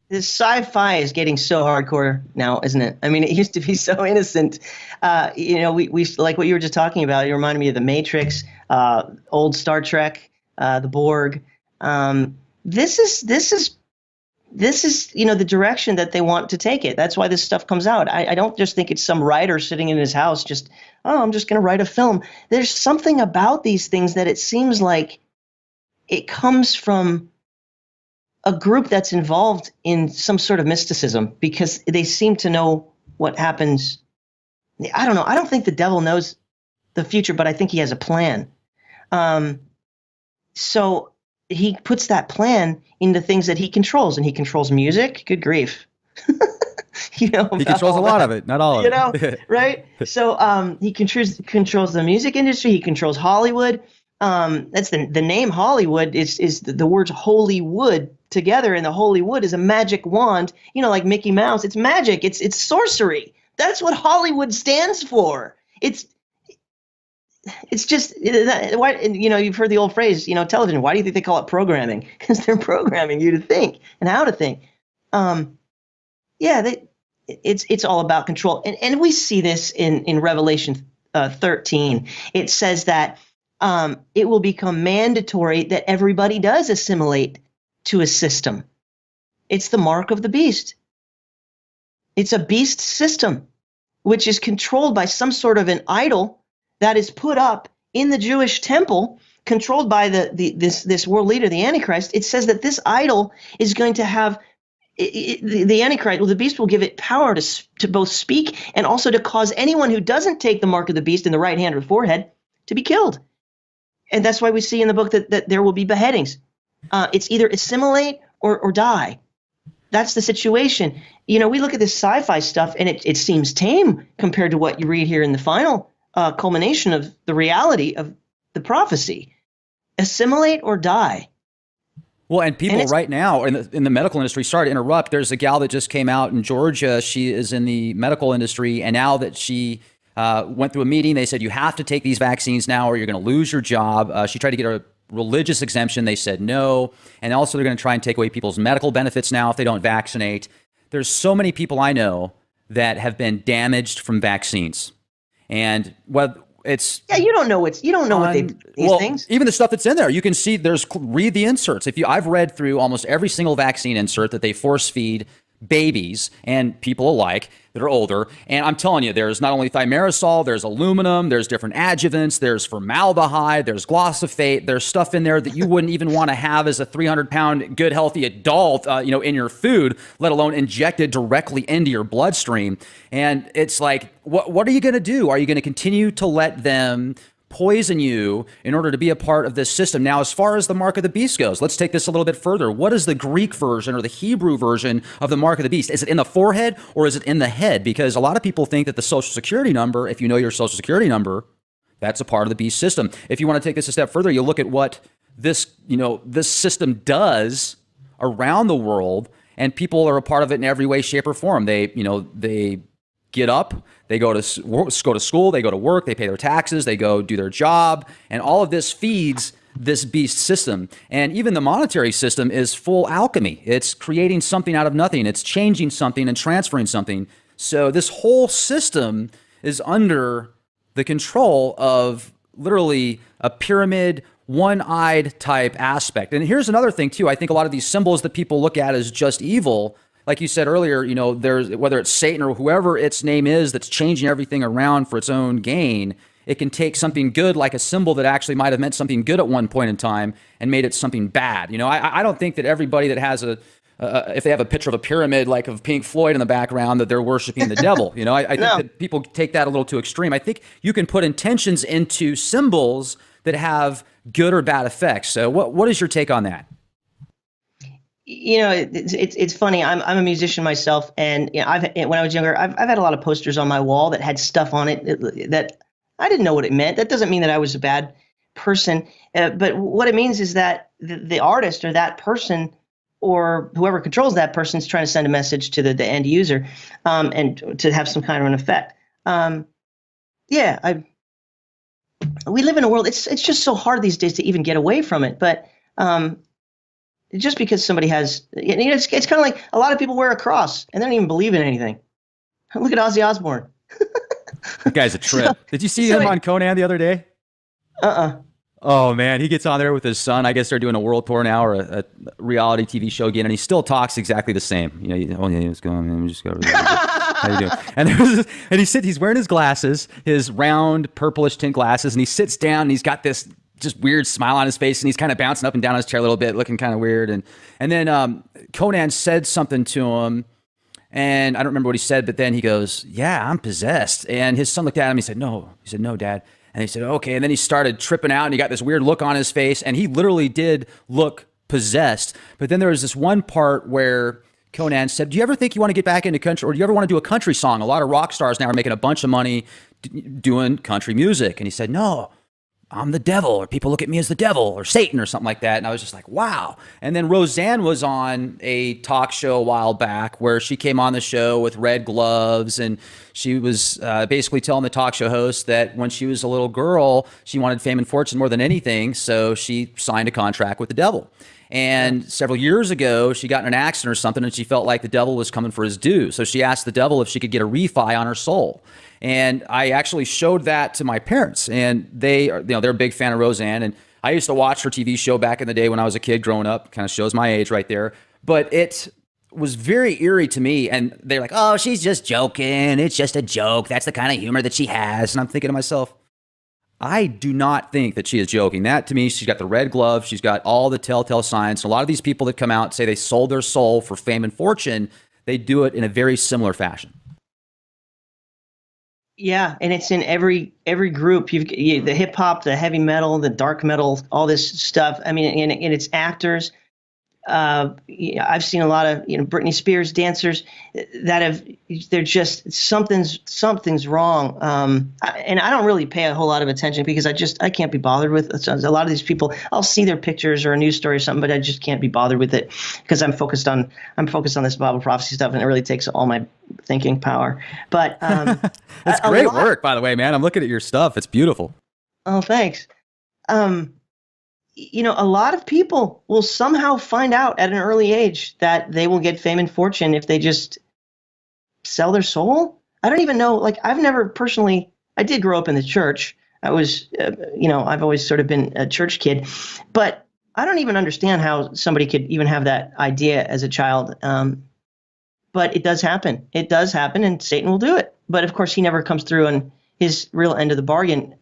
This sci-fi is getting so hardcore now, isn't it? I mean, it used to be so innocent. We like what you were just talking about. It reminded me of The Matrix, old Star Trek, the Borg. This is the direction that they want to take it. That's why this stuff comes out. I don't just think it's some writer sitting in his house I'm just going to write a film. There's something about these things that it seems like it comes from a group that's involved in some sort of mysticism, because they seem to know what happens. I don't know. I don't think the devil knows the future, but I think he has a plan. So he puts that plan into things that he controls, and he controls music. Good grief. He controls a lot of it, not all of it. Right? So he controls the music industry. He controls Hollywood. That's the name Hollywood is the words holy wood together, and the holy wood is a magic wand. Like Mickey Mouse. It's magic. It's sorcery. That's what Hollywood stands for. It's just why, you've heard the old phrase, television. Why do you think they call it programming? Because they're programming you to think and how to think. It's all about control, and we see this in Revelation 13. It says that it will become mandatory that everybody does assimilate to a system. It's the mark of the beast. It's a beast system, which is controlled by some sort of an idol that is put up in the Jewish temple, controlled by this world leader, the Antichrist. It says that this idol is going to have the Antichrist, the beast will give it power to both speak and also to cause anyone who doesn't take the mark of the beast in the right hand or forehead to be killed. And that's why we see in the book that there will be beheadings. It's either assimilate or die. That's the situation. We look at this sci-fi stuff, and it seems tame compared to what you read here in the final culmination of the reality of the prophecy. Assimilate or die. Well, and people right now in the medical industry, sorry to interrupt, there's a gal that just came out in Georgia. She is in the medical industry, and now that she went through a meeting, they said, you have to take these vaccines now or you're going to lose your job. She tried to get a religious exemption. They said no. And also they're going to try and take away people's medical benefits now if they don't vaccinate. There's so many people I know that have been damaged from vaccines. And it's you don't know what these things. Even the stuff that's in there, you can see read the inserts. I've read through almost every single vaccine insert that they force feed babies and people alike that are older. And I'm telling you, there's not only thimerosal, there's aluminum, there's different adjuvants, there's formaldehyde, there's glyphosate, there's stuff in there that you wouldn't even want to have as a 300-pound good, healthy adult, in your food, let alone injected directly into your bloodstream. And it's like, what are you going to do? Are you going to continue to let them poison you in order to be a part of this system? Now, as far as the mark of the beast goes, let's take this a little bit further. What is the Greek version or the Hebrew version of the mark of the beast? Is it in the forehead or is it in the head? Because a lot of people think that the Social Security number, if you know your Social Security number, that's a part of the beast system. If you want to take this a step further, you look at what this system does around the world, and people are a part of it in every way, shape, or form. They get up, they go to school, they go to work, they pay their taxes, they go do their job, and all of this feeds this beast system. And even the monetary system is full alchemy. It's creating something out of nothing. It's changing something and transferring something. So this whole system is under the control of literally a pyramid, one-eyed type aspect. And here's another thing too. I think a lot of these symbols that people look at as just evil, like you said earlier, there's, whether it's Satan or whoever its name is that's changing everything around for its own gain, it can take something good like a symbol that actually might have meant something good at one point in time and made it something bad. I don't think that everybody that has if they have a picture of a pyramid like of Pink Floyd in the background, that they're worshiping the devil. I think that people take that a little too extreme. I think you can put intentions into symbols that have good or bad effects. So what is your take on that? It's funny. I'm a musician myself, and when I was younger, I've had a lot of posters on my wall that had stuff on it that I didn't know what it meant. That doesn't mean that I was a bad person, but what it means is that the artist or that person or whoever controls that person is trying to send a message to the end user, and to have some kind of an effect. We live in a world. It's just so hard these days to even get away from it, but. Just because somebody has, it's kind of like a lot of people wear a cross and they don't even believe in anything. Look at Ozzy Osbourne. That guy's a trip. Did you see him on Conan the other day? Oh man, he gets on there with his son. I guess they're doing a world tour now or a reality TV show again, and he still talks exactly the same. What's going on? Just go over there. How you doing? And he's wearing his glasses, his round purplish tint glasses, and he sits down and he's got this just weird smile on his face, and he's kind of bouncing up and down his chair a little bit, looking kind of weird. And then Conan said something to him, and I don't remember what he said, but then he goes, "Yeah, I'm possessed." And his son looked at him. He said, "No." He said, "No, Dad." And he said, "Okay." And then he started tripping out, and he got this weird look on his face, and he literally did look possessed. But then there was this one part where Conan said, "Do you ever think you want to get back into country, or do you ever want to do a country song? A lot of rock stars now are making a bunch of money doing country music." And he said, "No, I'm the devil," or people look at me as the devil or Satan or something like that. And I was just like, wow. And then Roseanne was on a talk show a while back where she came on the show with red gloves, and she was basically telling the talk show host that when she was a little girl, she wanted fame and fortune more than anything. So she signed a contract with the devil. And several years ago, she got in an accident or something, and she felt like the devil was coming for his due. So she asked the devil if she could get a refi on her soul. And I actually showed that to my parents, and they're a big fan of Roseanne. And I used to watch her TV show back in the day when I was a kid growing up. Kind of shows my age right there. But it was very eerie to me. And they're like, "Oh, she's just joking. It's just a joke. That's the kind of humor that she has." And I'm thinking to myself, I do not think that she is joking. That, to me, she's got the red glove. She's got all the telltale signs. A lot of these people that come out and say they sold their soul for fame and fortune, they do it in a very similar fashion. Yeah, and it's in every group. The hip hop, the heavy metal, the dark metal, all this stuff. I mean, and it's actors. I've seen a lot of Britney Spears dancers that have they're just something's wrong. And I don't really pay a whole lot of attention because I can't be bothered with it. So a lot of these people. I'll see their pictures or a news story or something, but I just can't be bothered with it because I'm focused on this Bible prophecy stuff, and it really takes all my thinking power. But It's great work, by the way, man. I'm looking at your stuff. It's beautiful. Oh, thanks. A lot of people will somehow find out at an early age that they will get fame and fortune if they just sell their soul. I don't even know. Like, I've never personally, I did grow up in the church. I was, I've always sort of been a church kid, but I don't even understand how somebody could even have that idea as a child. But it does happen. It does happen, and Satan will do it. But of course, he never comes through on his real end of the bargain.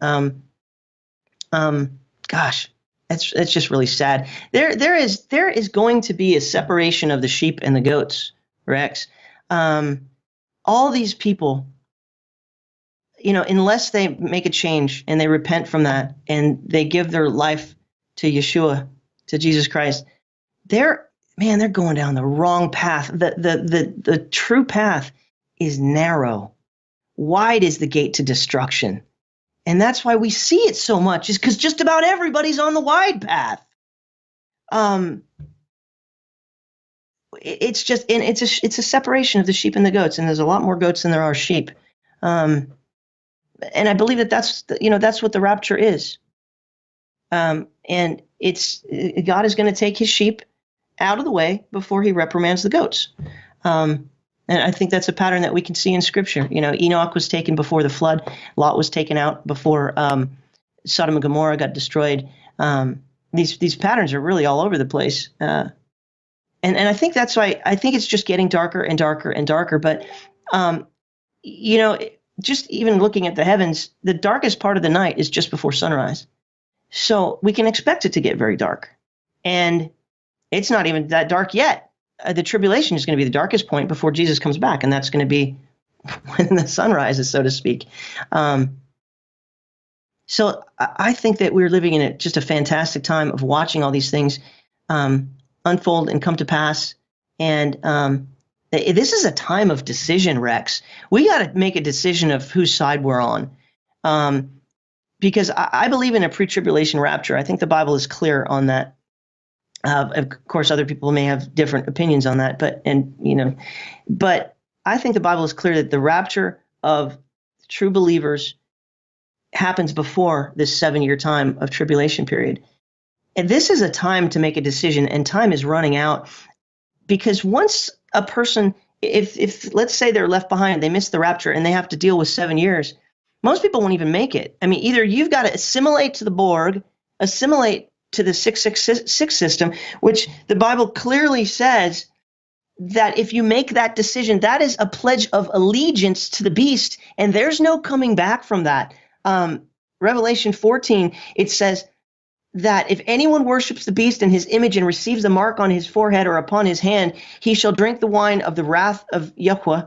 Gosh. It's just really sad. There is going to be a separation of the sheep and the goats, Rex. All these people, unless they make a change and they repent from that and they give their life to Yeshua, to Jesus Christ, they're going down the wrong path. The true path is narrow. Wide is the gate to destruction. And that's why we see it so much, is because just about everybody's on the wide path. It's a separation of the sheep and the goats, and there's a lot more goats than there are sheep. And I believe that's what the rapture is. And God is going to take his sheep out of the way before he reprimands the goats. And I think that's a pattern that we can see in Scripture. Enoch was taken before the flood. Lot was taken out before Sodom and Gomorrah got destroyed. These patterns are really all over the place. And I think that's why I think it's just getting darker and darker and darker. But, just even looking at the heavens, the darkest part of the night is just before sunrise. So we can expect it to get very dark. And it's not even that dark yet. The tribulation is going to be the darkest point before Jesus comes back, and that's going to be when the sun rises, so to speak. So I think that we're living in just a fantastic time of watching all these things unfold and come to pass. And this is a time of decision, Rex. We got to make a decision of whose side we're on. Because I believe in a pre-tribulation rapture. I think the Bible is clear on that. Of course, other people may have different opinions on that, but I think the Bible is clear that the rapture of true believers happens before this 7-year time of tribulation period. And this is a time to make a decision, and time is running out, because once a person, if let's say they're left behind, they miss the rapture and they have to deal with 7 years, most people won't even make it. I mean, either you've got to assimilate to the Borg, assimilate to the 666 system, which the Bible clearly says that if you make that decision, that is a pledge of allegiance to the beast, and there's no coming back from that. Revelation 14, it says that if anyone worships the beast and his image and receives the mark on his forehead or upon his hand, he shall drink the wine of the wrath of Yahweh,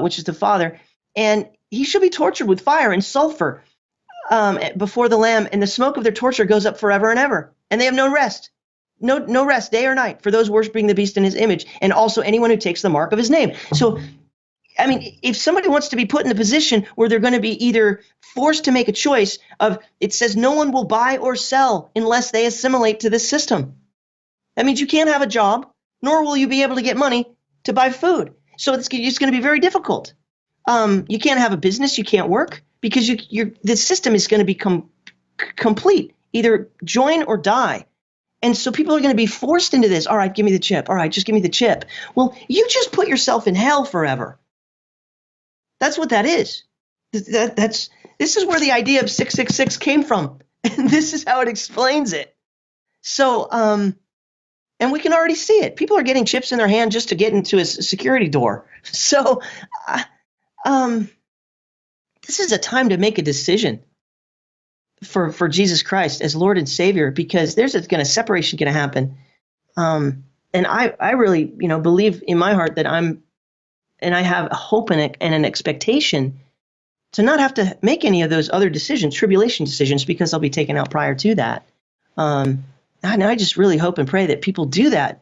which is the Father, and he shall be tortured with fire and sulfur before the Lamb, and the smoke of their torture goes up forever and ever. And they have no rest, no rest, day or night, for those worshiping the beast in his image, and also anyone who takes the mark of his name. So, I mean, if somebody wants to be put in the position where they're going to be either forced to make a choice of, it says no one will buy or sell unless they assimilate to this system. That means you can't have a job, nor will you be able to get money to buy food. So it's going to be very difficult. You can't have a business, you can't work, because the system is going to become complete. Either join or die. And so people are going to be forced into this. All right, give me the chip. All right, just give me the chip. Well, you just put yourself in hell forever. That's what that is. This is where the idea of 666 came from. And this is how it explains it. So, and we can already see it. People are getting chips in their hand just to get into a security door. So, this is a time to make a decision for Jesus Christ as Lord and Savior, because there's separation going to happen. And I really, believe in my heart that I have a hope and an expectation to not have to make any of those other decisions, tribulation decisions, because I'll be taken out prior to that. And I just really hope and pray that people do that.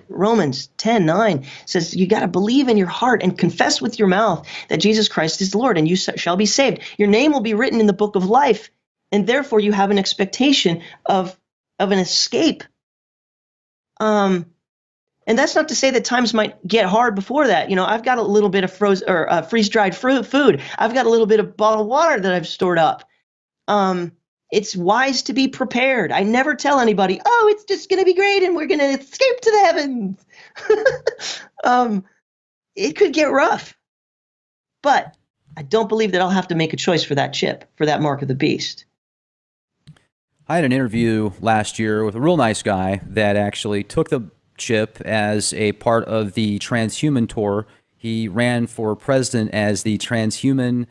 Romans 10:9 says you got to believe in your heart and confess with your mouth that Jesus Christ is Lord, and you shall be saved. Your name will be written in the book of life, and therefore you have an expectation of an escape. And that's not to say that times might get hard before that. I've got a little bit of freeze-dried food. I've got a little bit of bottled water that I've stored up. It's wise to be prepared. I never tell anybody, oh, it's just going to be great and we're going to escape to the heavens. It could get rough. But I don't believe that I'll have to make a choice for that chip, for that mark of the beast. I had an interview last year with a real nice guy that actually took the chip as a part of the transhuman tour. He ran for president as the transhuman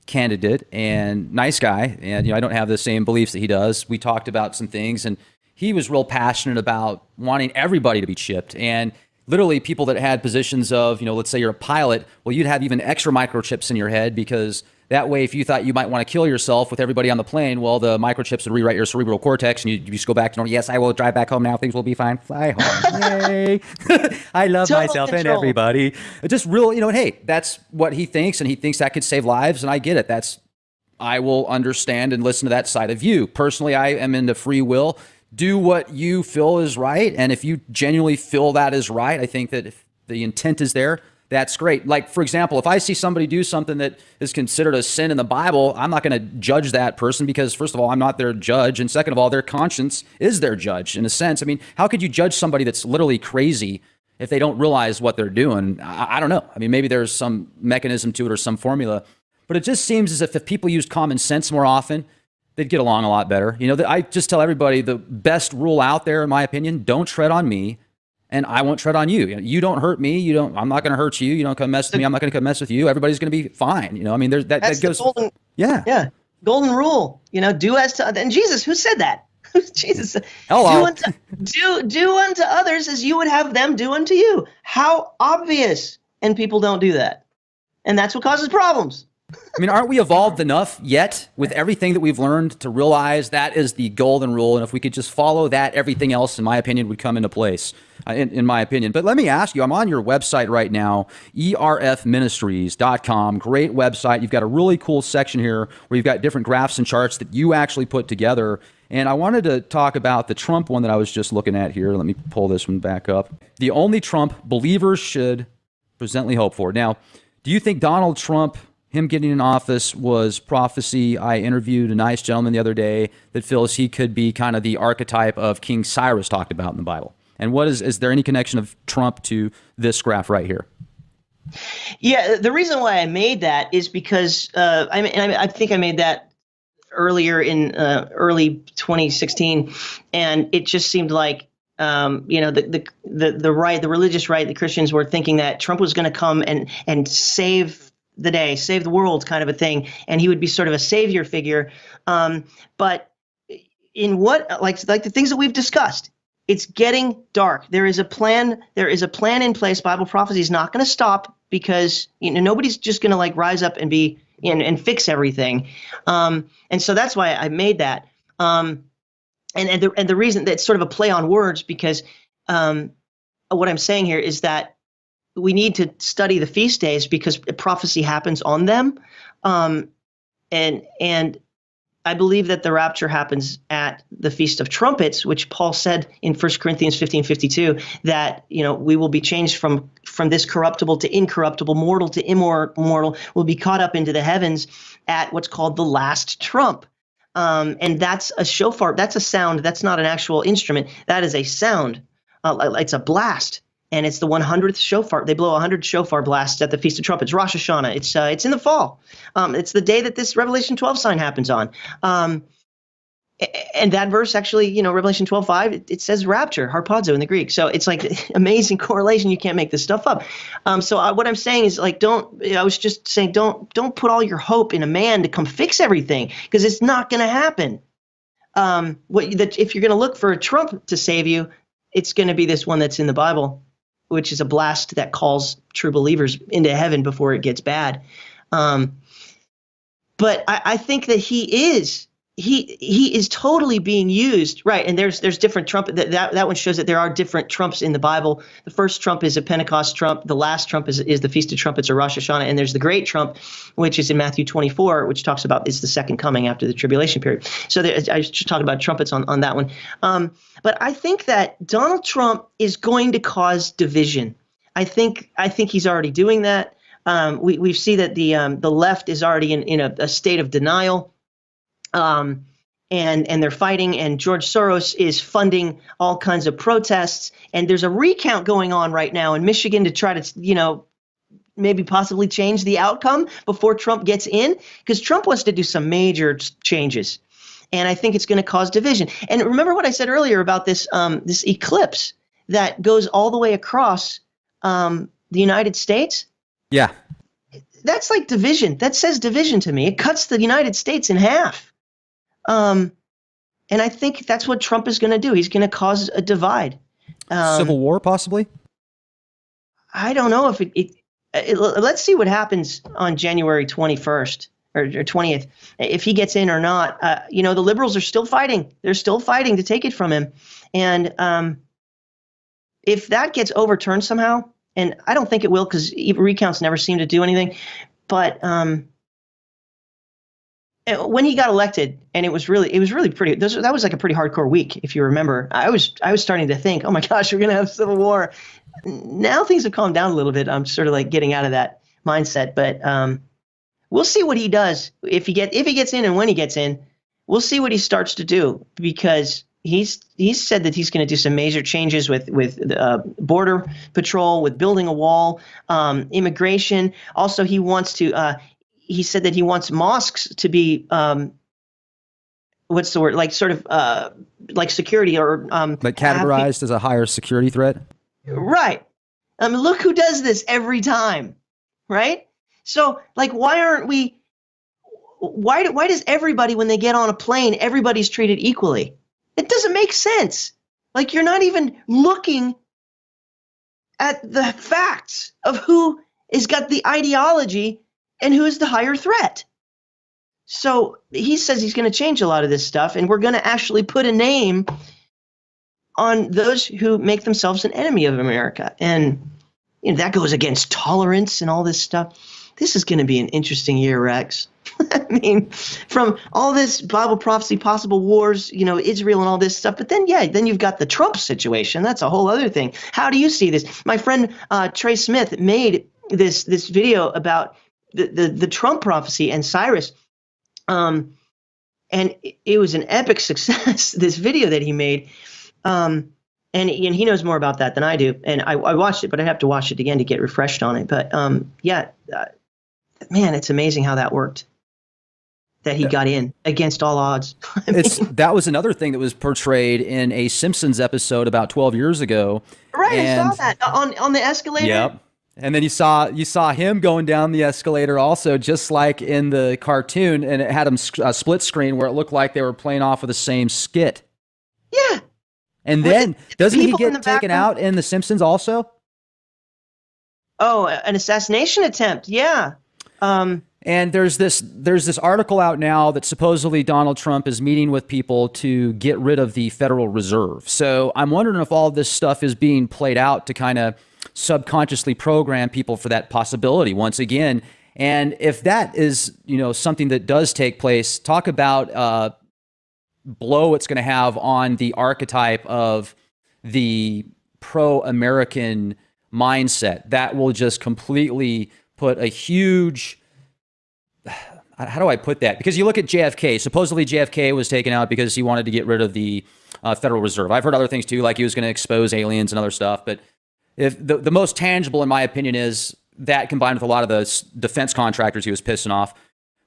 candidate, and nice guy. And I don't have the same beliefs that he does. We talked about some things, and he was real passionate about wanting everybody to be chipped. And literally people that had positions of, let's say you're a pilot, well, you'd have even extra microchips in your head, because that way, if you thought you might want to kill yourself with everybody on the plane, well, the microchips would rewrite your cerebral cortex, and you just go back to normal. Yes, I will drive back home now. Things will be fine. Fly home. Yay. I love Total myself control. and everybody. Just real, hey, that's what he thinks, and he thinks that could save lives, and I get it. I will understand and listen to that side of you. Personally, I am into free will. Do what you feel is right, and if you genuinely feel that is right, I think that if the intent is there, that's great. Like, for example, if I see somebody do something that is considered a sin in the Bible, I'm not going to judge that person because, first of all, I'm not their judge. And second of all, their conscience is their judge in a sense. I mean, how could you judge somebody that's literally crazy if they don't realize what they're doing? I don't know. I mean, maybe there's some mechanism to it or some formula, but it just seems as if people used common sense more often, they'd get along a lot better. I just tell everybody the best rule out there, in my opinion, don't tread on me, and I won't tread on you. You don't hurt me. I'm not going to hurt you. You don't come mess with me. I'm not going to come mess with you. Everybody's going to be fine. I mean, that goes. Yeah. Golden rule. Do as to, and Jesus, who said that? Jesus. Hello. Do unto others as you would have them do unto you. How obvious. And people don't do that. And that's what causes problems. I mean, aren't we evolved enough yet with everything that we've learned to realize that is the golden rule? And if we could just follow that, everything else, in my opinion, would come into place, in my opinion. But let me ask you, I'm on your website right now, erfministries.com. Great website. You've got a really cool section here where you've got different graphs and charts that you actually put together. And I wanted to talk about the Trump one that I was just looking at here. Let me pull this one back up. The only Trump believers should presently hope for. Now, do you think Donald Trump, him getting in office, was prophecy? I interviewed a nice gentleman the other day that feels he could be kind of the archetype of King Cyrus talked about in the Bible. And is there any connection of Trump to this graph right here? Yeah, the reason why I made that is because I think I made that earlier in early 2016, and it just seemed like the right, the religious right, the Christians were thinking that Trump was going to come and save the day, save the world, kind of a thing, and he would be sort of a savior figure. But in what, like the things that we've discussed, it's getting dark. There is a plan. There is a plan in place. Bible prophecy is not going to stop because nobody's just going to rise up and be and fix everything. And so that's why I made that. And the reason that's sort of a play on words, because what I'm saying here is that we need to study the feast days because prophecy happens on them. And I believe that the rapture happens at the Feast of Trumpets, which Paul said in 1 Corinthians 15:52, that, we will be changed from this corruptible to incorruptible, mortal to immortal, will be caught up into the heavens at what's called the last trump. And that's a shofar. That's a sound. That's not an actual instrument. That is a sound. It's a blast. And it's the 100th shofar. They blow 100 shofar blasts at the Feast of Trumpets, Rosh Hashanah. It's in the fall. It's the day that this Revelation 12 sign happens on. And that verse actually, Revelation 12:5, it says rapture, harpazo in the Greek. So it's like amazing correlation. You can't make this stuff up. So what I'm saying is don't put all your hope in a man to come fix everything, because it's not going to happen. If you're going to look for a Trump to save you, it's going to be this one that's in the Bible, which is a blast that calls true believers into heaven before it gets bad. But I think that he is totally being used, right? And there's different Trump. That one shows that there are different Trumps in the Bible. The first Trump is a Pentecost Trump. The last Trump is the Feast of Trumpets or Rosh Hashanah. And there's the Great Trump, which is in Matthew 24, which talks about is the second coming after the tribulation period. So I was just talking about trumpets on that one. But I think that Donald Trump is going to cause division. I think he's already doing that. We see that the left is already in a state of denial. And they're fighting, and George Soros is funding all kinds of protests. And there's a recount going on right now in Michigan to try to, maybe possibly change the outcome before Trump gets in, because Trump wants to do some major changes. And I think it's going to cause division. And remember what I said earlier about this eclipse that goes all the way across the United States? Yeah. That's like division. That says division to me. It cuts the United States in half. And I think that's what Trump is going to do. He's going to cause a divide. Civil war, possibly? I don't know if let's see what happens on January 21st or 20th, if he gets in or not. The liberals are still fighting. They're still fighting to take it from him. And if that gets overturned somehow, and I don't think it will, because recounts never seem to do anything, but when he got elected, and it was really pretty. That was like a pretty hardcore week, if you remember. I was starting to think, oh my gosh, we're gonna have civil war. Now things have calmed down a little bit. I'm sort of like getting out of that mindset, but we'll see what he does if he gets in, and when he gets in, we'll see what he starts to do, because he's said that he's going to do some major changes with border patrol, with building a wall, immigration. Also, he wants to. He said that he wants mosques to be what's the word? Like sort of like security or like categorized as a higher security threat. Right. Look who does this every time, right? So like, why aren't we? Why does everybody, when they get on a plane, everybody's treated equally? It doesn't make sense. Like, you're not even looking at the facts of who has got the ideology and who is the higher threat. So he says he's going to change a lot of this stuff, and we're going to actually put a name on those who make themselves an enemy of America. And that goes against tolerance and all this stuff. This is going to be an interesting year, Rex. I mean, from all this Bible prophecy, possible wars, Israel and all this stuff. But then you've got the Trump situation. That's a whole other thing. How do you see this? My friend Trey Smith made this video about the Trump prophecy and Cyrus. And it was an epic success, this video that he made. And he knows more about that than I do. And I watched it, but I'd have to watch it again to get refreshed on it. But man, it's amazing how that worked. That he got in against all odds. That was another thing that was portrayed in a Simpsons episode about 12 years ago. Right, I saw that on the escalator. Yep. And then you saw him going down the escalator also, just like in the cartoon, and it had him split screen where it looked like they were playing off of the same skit. Yeah. And then doesn't he get taken out in The Simpsons also? Oh, an assassination attempt. Yeah. And there's this article out now that supposedly Donald Trump is meeting with people to get rid of the Federal Reserve. So I'm wondering if all this stuff is being played out to kind of subconsciously program people for that possibility once again. And if that is, something that does take place, talk about blow it's going to have on the archetype of the pro-American mindset. That will just completely put a huge, how do I put that? Because you look at JFK, supposedly JFK was taken out because he wanted to get rid of the Federal Reserve. I've heard other things too, like he was going to expose aliens and other stuff. But if the most tangible, in my opinion, is that combined with a lot of the defense contractors he was pissing off.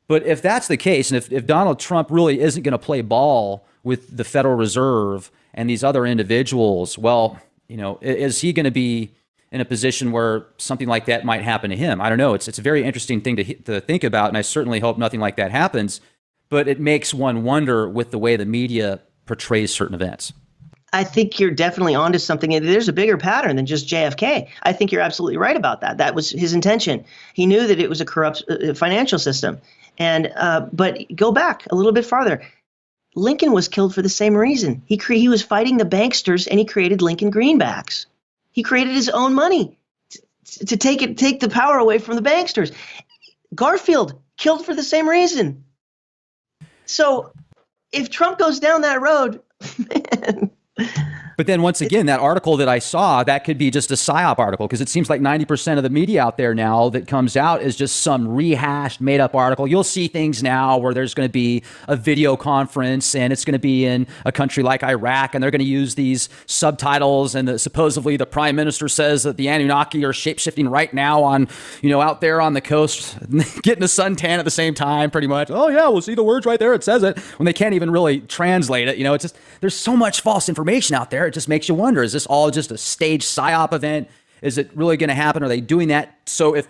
But if that's the case, and if Donald Trump really isn't going to play ball with the Federal Reserve and these other individuals, well, is he going to be in a position where something like that might happen to him? I don't know. It's a very interesting thing to think about, and I certainly hope nothing like that happens. But it makes one wonder with the way the media portrays certain events. I think you're definitely onto something. There's a bigger pattern than just JFK. I think you're absolutely right about that. That was his intention. He knew that it was a corrupt financial system. And but go back a little bit farther. Lincoln was killed for the same reason. He was fighting the banksters, and he created Lincoln greenbacks. He created his own money to take the power away from the banksters. Garfield killed for the same reason. So if Trump goes down that road, man. But then once again, that article that I saw, that could be just a PSYOP article, because it seems like 90% of the media out there now that comes out is just some rehashed, made up article. You'll see things now where there's going to be a video conference and it's going to be in a country like Iraq, and they're going to use these subtitles, and supposedly the prime minister says that the Anunnaki are shape-shifting right now on, out there on the coast, getting a suntan at the same time, pretty much. Oh yeah, we'll see the words right there. It says it, when they can't even really translate it. It's just, there's so much false information out there. It just makes you wonder, is this all just a staged PSYOP event? Is it really going to happen? Are they doing that so if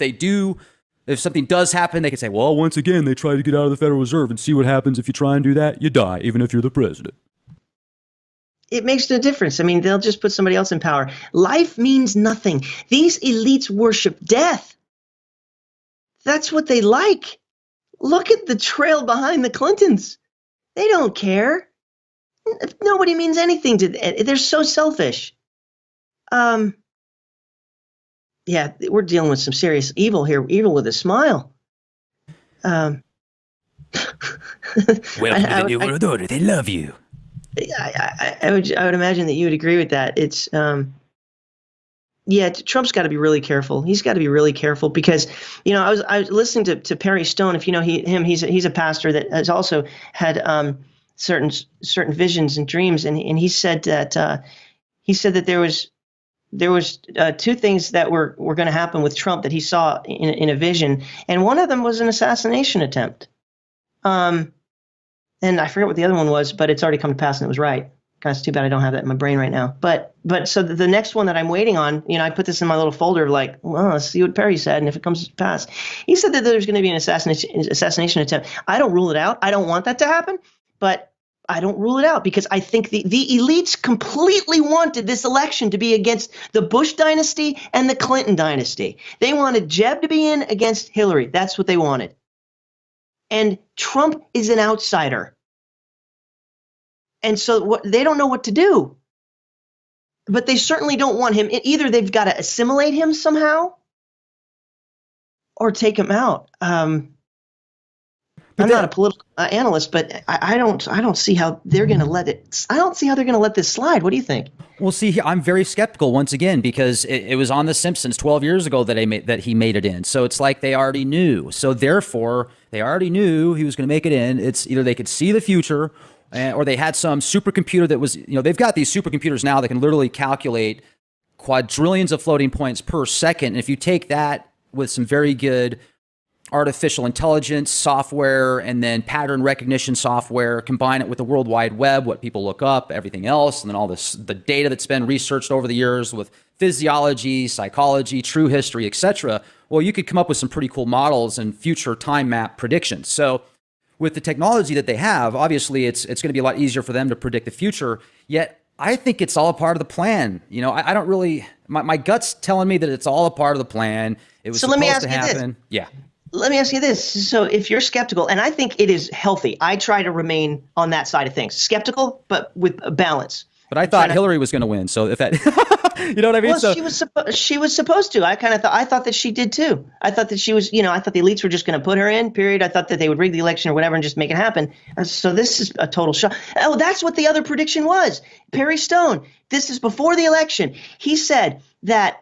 something does happen, they can say, well, once again, they tried to get out of the Federal Reserve, and see what happens if you try and do that? You die, even if you're the president. It makes no difference. I mean, they'll just put somebody else in power. Life means nothing. These elites worship death. That's what they like. Look at the trail behind the Clintons. They don't care. Nobody means anything to them. They're so selfish. Yeah, we're dealing with some serious evil here. Evil with a smile. Welcome to the New World Order. They love you. I would imagine that you would agree with that. It's Trump's got to be really careful. He's got to be really careful because I was listening to Perry Stone. If you know he's a pastor that has also had certain visions and dreams, and he said that there was two things that were going to happen with Trump that he saw in a vision, and one of them was an assassination attempt. And I forget what the other one was, but it's already come to pass and it was right. It's too bad I don't have that in my brain right now. But so the next one that I'm waiting on, I put this in my little folder of like, well, let's see what Perry said, and if it comes to pass, he said that there's going to be an assassination attempt. I don't rule it out. I don't want that to happen. But I don't rule it out because I think the elites completely wanted this election to be against the Bush dynasty and the Clinton dynasty. They wanted Jeb to be in against Hillary. That's what they wanted. And Trump is an outsider. And so they don't know what to do. But they certainly don't want him. Either they've got to assimilate him somehow or take him out. I'm not a political analyst, but I don't see how they're going to let it. I don't see how they're going to let this slide. What do you think? Well, see, I'm very skeptical once again because it was on The Simpsons 12 years ago that he made it in. So it's like they already knew. So therefore, they already knew he was going to make it in. It's either they could see the future, or they had some supercomputer that was. They've got these supercomputers now that can literally calculate quadrillions of floating points per second. And if you take that with some very good artificial intelligence software and then pattern recognition software, combine it with the World Wide Web, what people look up, everything else, and then all the data that's been researched over the years with physiology, psychology, true history, etc. Well, you could come up with some pretty cool models and future time map predictions. So with the technology that they have, obviously it's going to be a lot easier for them to predict the future. Yet I think it's all a part of the plan. I don't really, my gut's telling me that it's all a part of the plan. It was supposed to happen. Yeah. Let me ask you this. So if you're skeptical, and I think it is healthy, I try to remain on that side of things. Skeptical, but with a balance. But I thought Hillary was going to win. So if that, you know what I mean? Well, she was supposed to. I thought that she did too. I thought that she was, I thought the elites were just going to put her in, period. I thought that they would rig the election or whatever and just make it happen. So this is a total shock. Oh, that's what the other prediction was. Perry Stone, this is before the election. He said that,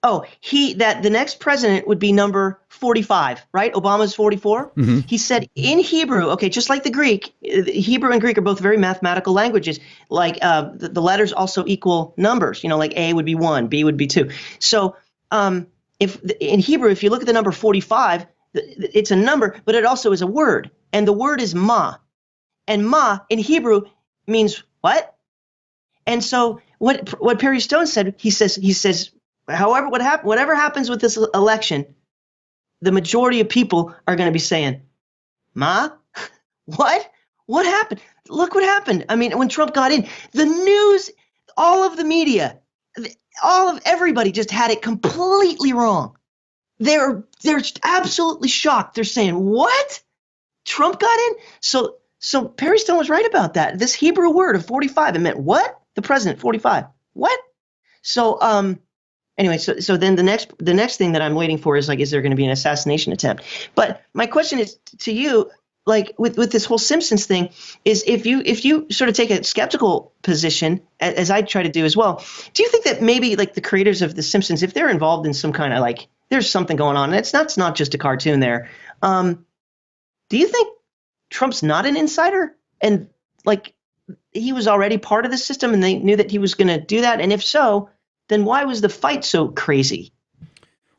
that the next president would be number 45, right? Obama's 44. Mm-hmm. He said in Hebrew, okay, just like the Greek, Hebrew and Greek are both very mathematical languages. Like the letters also equal numbers. Like A would be 1, B would be 2. So if in Hebrew, if you look at the number 45, it's a number, but it also is a word, and the word is ma, and ma in Hebrew means what? And so what Perry Stone said, he says. However, whatever happens with this election, the majority of people are going to be saying, "Ma, what? What happened? Look what happened." I mean, when Trump got in, the news, all of the media, all of everybody just had it completely wrong. they're absolutely shocked. They're saying, "What? Trump got in?" So Perry Stone was right about that. This Hebrew word of 45, it meant what? The president, 45. What? So anyway, so then the next thing that I'm waiting for is like, is there going to be an assassination attempt? But my question is to you, like with this whole Simpsons thing, is if you sort of take a skeptical position, as I try to do as well, do you think that maybe like the creators of the Simpsons, if they're involved in some kind of like, there's something going on, and it's not just a cartoon there, do you think Trump's not an insider, and like he was already part of the system and they knew that he was going to do that? And if so, then why was the fight so crazy?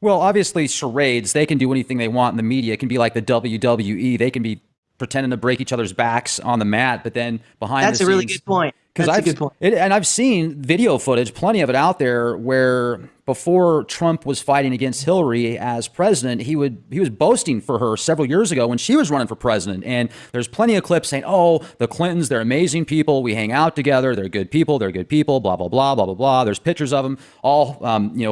Well, obviously charades, they can do anything they want in the media. It can be like the WWE. They can be pretending to break each other's backs on the mat, but then behind That's the a scenes, really good point. That's a good point. And I've seen video footage, plenty of it out there, where before Trump was fighting against Hillary as president, he was boasting for her several years ago when she was running for president. And there's plenty of clips saying, "Oh, the Clintons, they're amazing people. We hang out together. They're good people. They're good people. Blah blah blah blah blah blah." There's pictures of them all,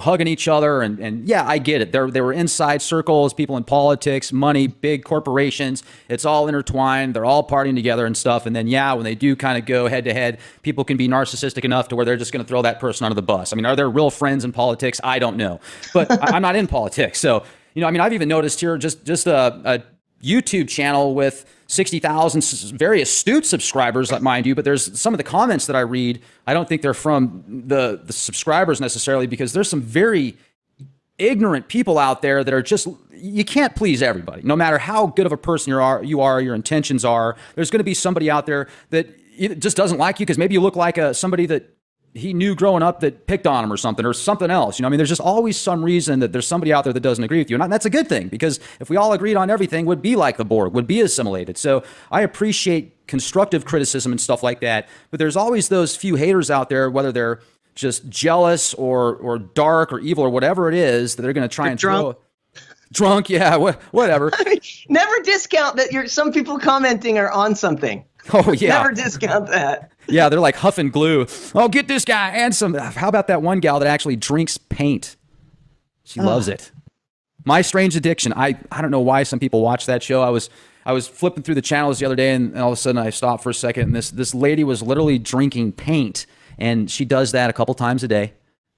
hugging each other. And yeah, I get it. There were inside circles, people in politics, money, big corporations. It's all intertwined. They're all partying together and stuff. And then yeah, when they do kind of go head to head, people can be narcissistic enough to where they're just going to throw that person under the bus. I mean, are there real friends in politics? I don't know, but I'm not in politics. So, I've even noticed here just a YouTube channel with 60,000 very astute subscribers, mind you, but there's some of the comments that I read, I don't think they're from the subscribers necessarily, because there's some very ignorant people out there that are just, you can't please everybody. No matter how good of a person you are, your intentions are, there's going to be somebody out there that just doesn't like you because maybe you look like somebody that he knew growing up that picked on him or something else. There's just always some reason that there's somebody out there that doesn't agree with you. And that's a good thing, because if we all agreed on everything, would be like the Borg, would be assimilated. So I appreciate constructive criticism and stuff like that. But there's always those few haters out there, whether they're just jealous or dark or evil or whatever it is, that they're going to try and drunk. Drunk, yeah, whatever. I mean, never discount that some people commenting are on something. Oh, yeah. Never discount that. Yeah, they're like huffing glue. Oh, get this guy and some. How about that one gal that actually drinks paint? She loves it. My Strange Addiction. I don't know why some people watch that show. I was flipping through the channels the other day, and all of a sudden I stopped for a second, and this lady was literally drinking paint, and she does that a couple times a day.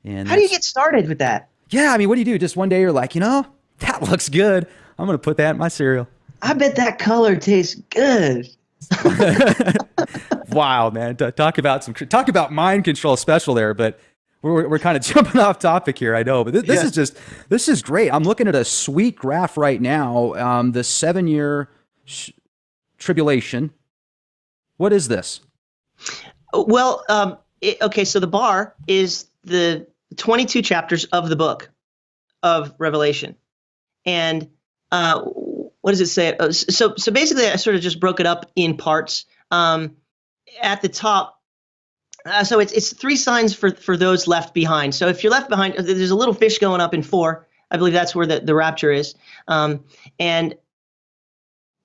And how do you get started with that? Yeah, I mean, what do you do? Just one day you're like, that looks good. I'm going to put that in my cereal. I bet that color tastes good. Wow, man. Talk about mind control special there, but we're kind of jumping off topic here, I know, but this is great. I'm looking at a sweet graph right now. The 7-year tribulation. What is this? Well, okay, so the bar is the 22 chapters of the book of Revelation. And what does it say? So basically, I sort of just broke it up in parts. At the top, so it's 3 signs for those left behind. So if you're left behind, there's a little fish going up in 4. I believe that's where the rapture is. And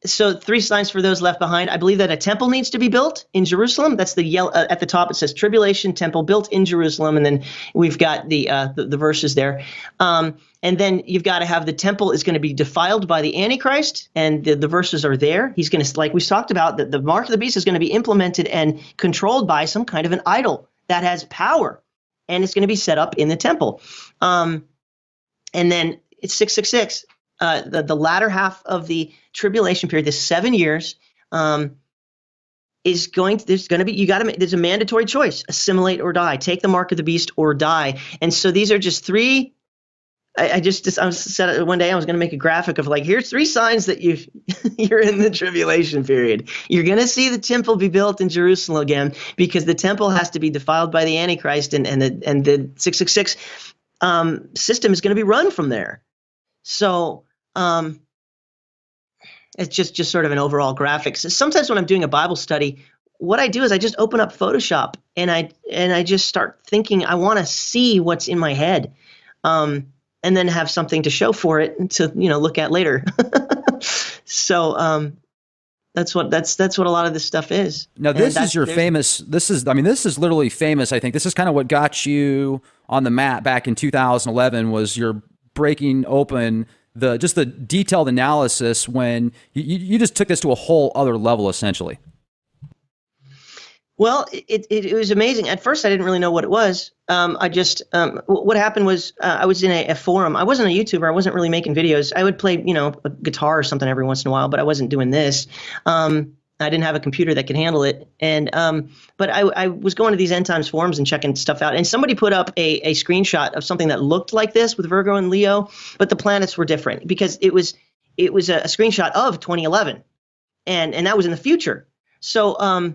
so 3 signs for those left behind. I believe that a temple needs to be built in Jerusalem. That's the yellow at the top. It says tribulation temple built in Jerusalem, and then we've got the verses there. And then you've got to have the temple is going to be defiled by the Antichrist, and the verses are there. He's going to, like we talked about, the mark of the beast is going to be implemented and controlled by some kind of an idol that has power, and it's going to be set up in the temple. And then it's 666. The latter half of the tribulation period, this 7 years, is going to, there's a mandatory choice: assimilate or die, take the mark of the beast or die. And so these are just 3. I said one day I was going to make a graphic of like, here's 3 signs that you're in the tribulation period. You're going to see the temple be built in Jerusalem again, because the temple has to be defiled by the Antichrist, and the 666 system is going to be run from there. So it's just sort of an overall graphic. So sometimes when I'm doing a Bible study, what I do is I just open up Photoshop and I just start thinking. I want to see what's in my head, and then have something to show for it to look at later. So that's what a lot of this stuff is. Now this is your famous. This is literally famous. I think this is kind of what got you on the map back in 2011. Was your breaking open just the detailed analysis when you just took this to a whole other level, essentially. Well, it was amazing. At first, I didn't really know what it was. What happened was I was in a forum. I wasn't a YouTuber. I wasn't really making videos. I would play, a guitar or something every once in a while, but I wasn't doing this. I didn't have a computer that could handle it. And but I was going to these end times forums and checking stuff out. And somebody put up a screenshot of something that looked like this with Virgo and Leo, but the planets were different because it was a screenshot of 2011, and that was in the future. So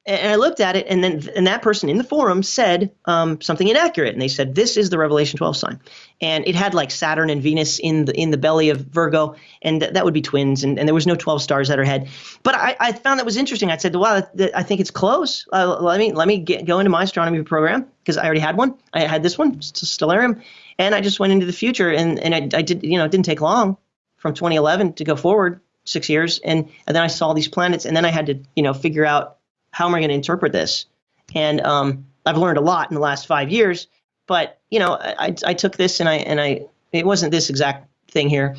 and I looked at it, and that person in the forum said something inaccurate, and they said this is the Revelation 12 sign, and it had like Saturn and Venus in the belly of Virgo, and that would be twins, and there was no 12 stars at her head. But I found that was interesting. I said, wow, I think it's close. Let me go into my astronomy program because I already had one. I had this one, Stellarium, and I just went into the future, and I did. It didn't take long from 2011 to go forward 6 years, and then I saw these planets, and then I had to figure out, how am I going to interpret this? And I've learned a lot in the last 5 years, but I took this and I it wasn't this exact thing here.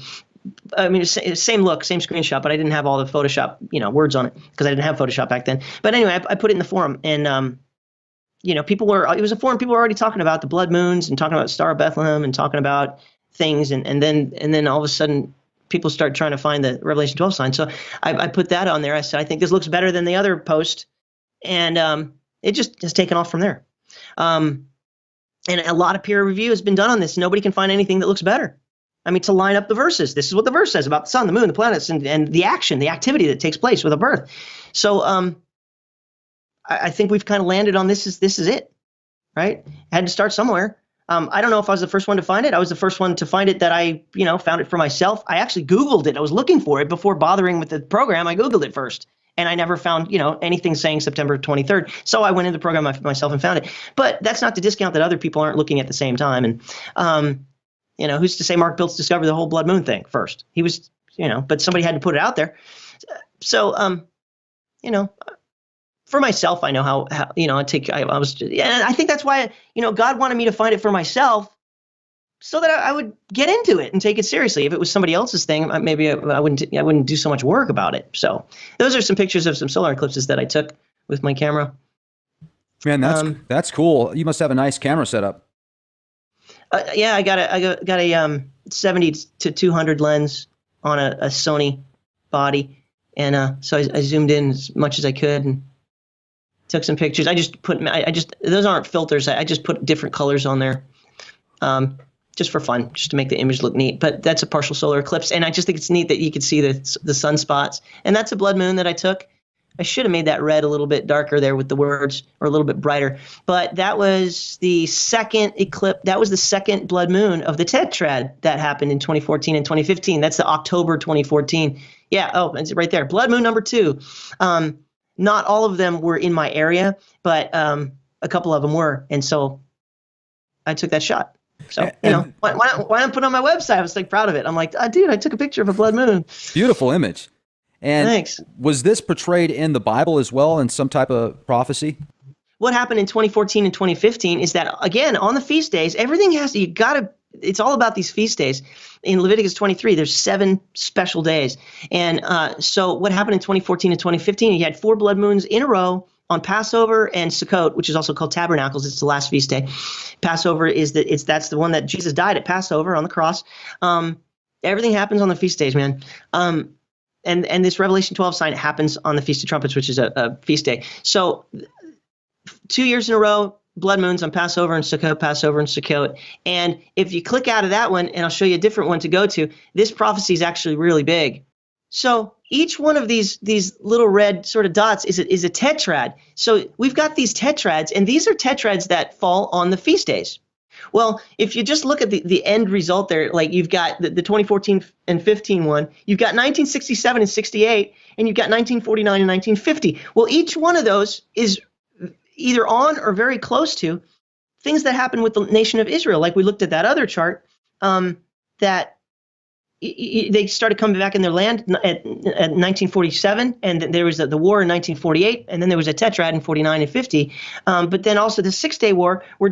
I mean, same look, same screenshot, but I didn't have all the Photoshop, words on it because I didn't have Photoshop back then. But anyway, I put it in the forum, and it was a forum. People were already talking about the blood moons and talking about Star of Bethlehem and talking about things, and then all of a sudden, people start trying to find the Revelation 12 sign. So I put that on there. I said, I think this looks better than the other post. And it just has taken off from there. And a lot of peer review has been done on this. Nobody can find anything that looks better. I mean, to line up the verses. This is what the verse says about the sun, the moon, the planets, and the action, the activity that takes place with a birth. So I think we've kind of landed on this is it, right? I had to start somewhere. I don't know if I was the first one to find it. I was the first one to find it that I, found it for myself. I actually Googled it. I was looking for it before bothering with the program. I Googled it first. And I never found, anything saying September 23rd. So I went into the program myself and found it. But that's not to discount that other people aren't looking at the same time. And, who's to say Mark Biltz discovered the whole blood moon thing first? He was, but somebody had to put it out there. So, for myself, I know how I think that's why, God wanted me to find it for myself so that I would get into it and take it seriously. If it was somebody else's thing, maybe I wouldn't do so much work about it. So those are some pictures of some solar eclipses that I took with my camera. Man, that's cool. You must have a nice camera setup. Yeah, I got a 70 to 200 lens on a Sony body, and so I zoomed in as much as I could and took some pictures. Those aren't filters. I just put different colors on there. Just for fun, just to make the image look neat. But that's a partial solar eclipse, and I just think it's neat that you could see the sunspots. And that's a blood moon that I took. I should have made that red a little bit darker there with the words, or a little bit brighter. But that was the second eclipse. That was the second blood moon of the tetrad that happened in 2014 and 2015. That's the October 2014. Yeah. Oh, it's right there. Blood moon number 2. Not all of them were in my area, but a couple of them were, and so I took that shot. So, why not put it on my website? I was like proud of it. I'm like, dude, I took a picture of a blood moon. Beautiful image. And thanks. Was this portrayed in the Bible as well in some type of prophecy? What happened in 2014 and 2015 is that, again, on the feast days, everything it's all about these feast days. In Leviticus 23, there's 7 special days. And so what happened in 2014 and 2015, you had 4 blood moons in a row on Passover and Sukkot, which is also called Tabernacles. It's the last feast day. Passover that's the one that Jesus died at Passover on the cross. Everything happens on the feast days, man. And this Revelation 12 sign happens on the Feast of Trumpets, which is a feast day. So 2 years in a row, blood moons on Passover and Sukkot. And if you click out of that one, and I'll show you a different one to go to, this prophecy is actually really big. So each one of these little red sort of dots is a tetrad. So we've got these tetrads, and these are tetrads that fall on the feast days. Well, if you just look at the end result there, like you've got the 2014 and 15 one, you've got 1967 and 68, and you've got 1949 and 1950. Well, each one of those is either on or very close to things that happened with the nation of Israel. Like we looked at that other chart, that they started coming back in their land at 1947, and there was the war in 1948, and then there was a tetrad in 49 and 50. But then also the 6-Day War, where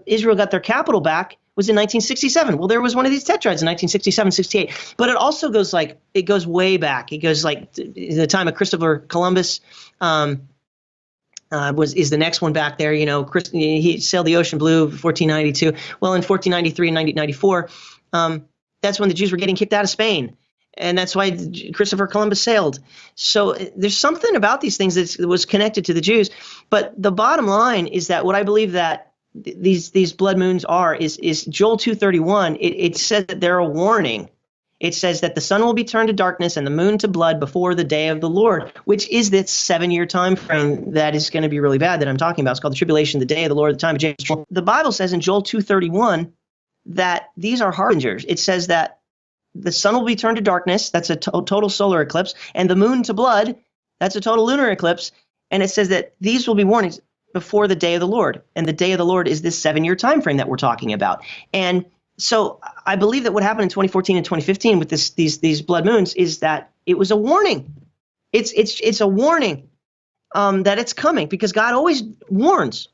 Israel got their capital back was in 1967. Well, there was one of these tetrads in 1967, 68. But it also goes it goes way back. It goes like the time of Christopher Columbus. Is the next one back there? He sailed the ocean blue, 1492. Well, in 1493 and 1994, that's when the Jews were getting kicked out of Spain, and that's why Christopher Columbus sailed. So there's something about these things that was connected to the Jews. But the bottom line is that what I believe that these blood moons are is Joel 2:31. It says that they're a warning. It says that the sun will be turned to darkness and the moon to blood before the day of the Lord, which is that 7-year time frame that is going to be really bad that I'm talking about. It's called the tribulation, the day of the Lord, the time of judgment. The Bible says in Joel 2:31 that these are harbingers. It says that the sun will be turned to darkness. That's a total solar eclipse. And the moon to blood. That's a total lunar eclipse. And it says that these will be warnings before the day of the Lord. And the day of the Lord is this 7-year time frame that we're talking about. And so I believe that what happened in 2014 and 2015 with these blood moons is that it was a warning. It's a warning that it's coming, because God always warns.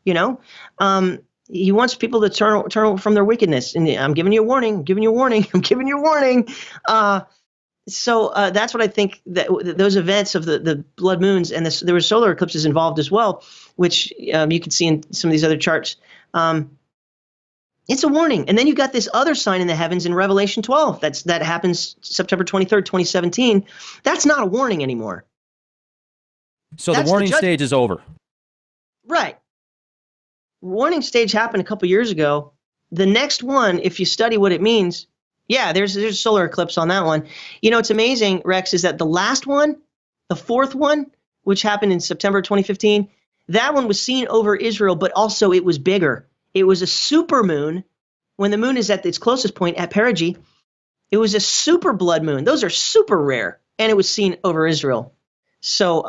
He wants people to turn from their wickedness. And I'm giving you a warning. I'm giving you a warning. I'm giving you a warning. So that's what I think, that those events of the blood moons, and there were solar eclipses involved as well, which you can see in some of these other charts. It's a warning. And then you got this other sign in the heavens in Revelation 12 that happens September 23rd, 2017. That's not a warning anymore. So the warning stage is over. Right. Warning stage happened a couple years ago. The next one, if you study what it means, there's a solar eclipse on that one. It's amazing, Rex, is that the last one, the fourth one, which happened in September 2015, that one was seen over Israel, but also it was bigger. It was a super moon. When the moon is at its closest point at perigee, it was a super blood moon. Those are super rare, and it was seen over Israel. So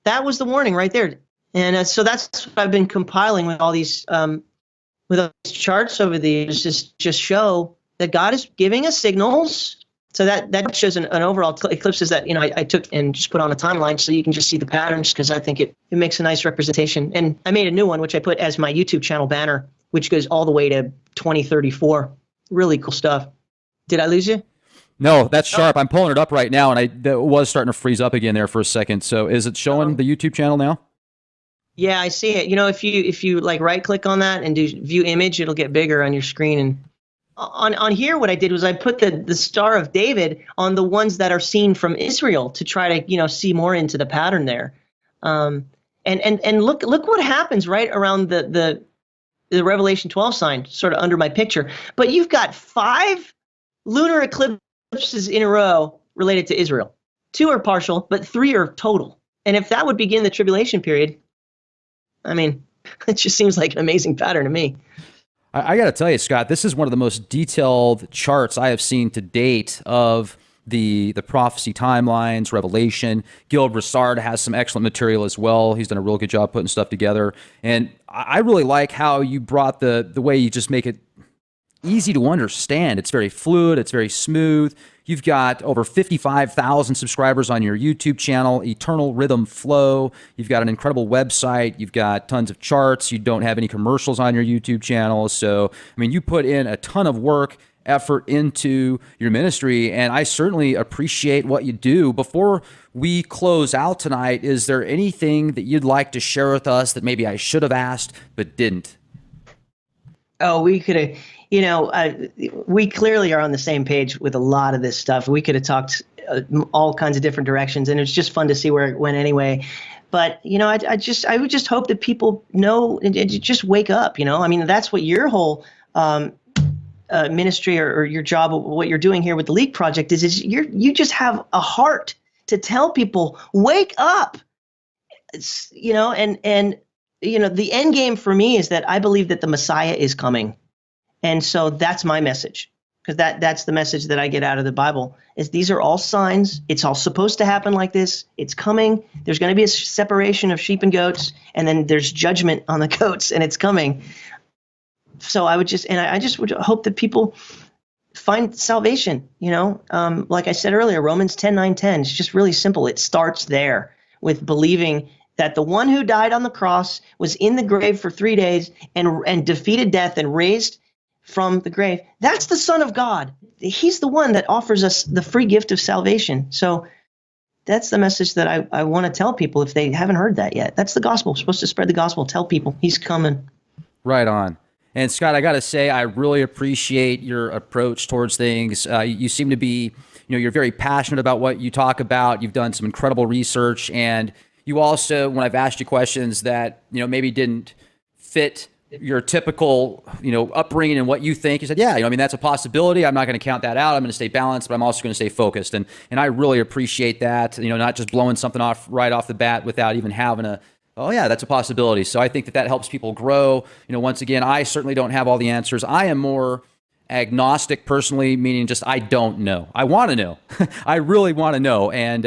that was the warning right there. And so that's what I've been compiling with all these charts over the years, just show that God is giving us signals. So that shows an overall eclipses that I took and just put on a timeline so you can just see the patterns, because I think it makes a nice representation. And I made a new one, which I put as my YouTube channel banner, which goes all the way to 2034. Really cool stuff. Did I lose you? No, that's sharp. I'm pulling it up right now, and that was starting to freeze up again there for a second. So is it showing the YouTube channel now? Yeah, I see it. If you like right click on that and do view image, it'll get bigger on your screen. And on here, what I did was I put the Star of David on the ones that are seen from Israel to try to see more into the pattern there. And look what happens right around the Revelation 12 sign, sort of under my picture. But you've got 5 lunar eclipses in a row related to Israel. 2 are partial, but 3 are total. And if that would begin the tribulation period, I mean, it just seems like an amazing pattern to me. I got to tell you, Scott, this is one of the most detailed charts I have seen to date of the prophecy timelines, Revelation. Gil Broussard has some excellent material as well. He's done a real good job putting stuff together. And I really like how you brought the way you just make it easy to understand. It's very fluid. It's very smooth. You've got over 55,000 subscribers on your YouTube channel, Eternal Rhythm Flow. You've got an incredible website. You've got tons of charts. You don't have any commercials on your YouTube channel. So, I mean, you put in a ton of work, effort into your ministry, and I certainly appreciate what you do. Before we close out tonight, is there anything that you'd like to share with us that maybe I should have asked but didn't? Oh, we could have. We clearly are on the same page with a lot of this stuff. We could have talked all kinds of different directions, and it was just fun to see where it went anyway. But, I would just hope that people know and just wake up, I mean, that's what your whole ministry or your job, what you're doing here with the Leak Project is you just have a heart to tell people, wake up, and the end game for me is that I believe that the Messiah is coming. And so that's my message, because that's the message that I get out of the Bible, is these are all signs. It's all supposed to happen like this. It's coming. There's going to be a separation of sheep and goats, and then there's judgment on the goats, and it's coming. So I just would hope that people find salvation, like I said earlier, Romans 10:9-10. It's just really simple. It starts there with believing that the one who died on the cross was in the grave for 3 days and defeated death and raised from the grave. That's the Son of God. He's the one that offers us the free gift of salvation. So that's the message that I want to tell people if they haven't heard that yet. That's the gospel. We're supposed to spread the gospel, tell people he's coming. Right on. And Scott, I got to say, I really appreciate your approach towards things. You seem to be, you're very passionate about what you talk about. You've done some incredible research, and you also, when I've asked you questions that, maybe didn't fit your typical, upbringing and what you think, you said, yeah, that's a possibility. I'm not going to count that out. I'm going to stay balanced, but I'm also going to stay focused. And I really appreciate that, not just blowing something off right off the bat without even having oh yeah, that's a possibility. So I think that helps people grow. Once again, I certainly don't have all the answers. I am more agnostic personally, meaning just, I don't know. I want to know. I really want to know. And,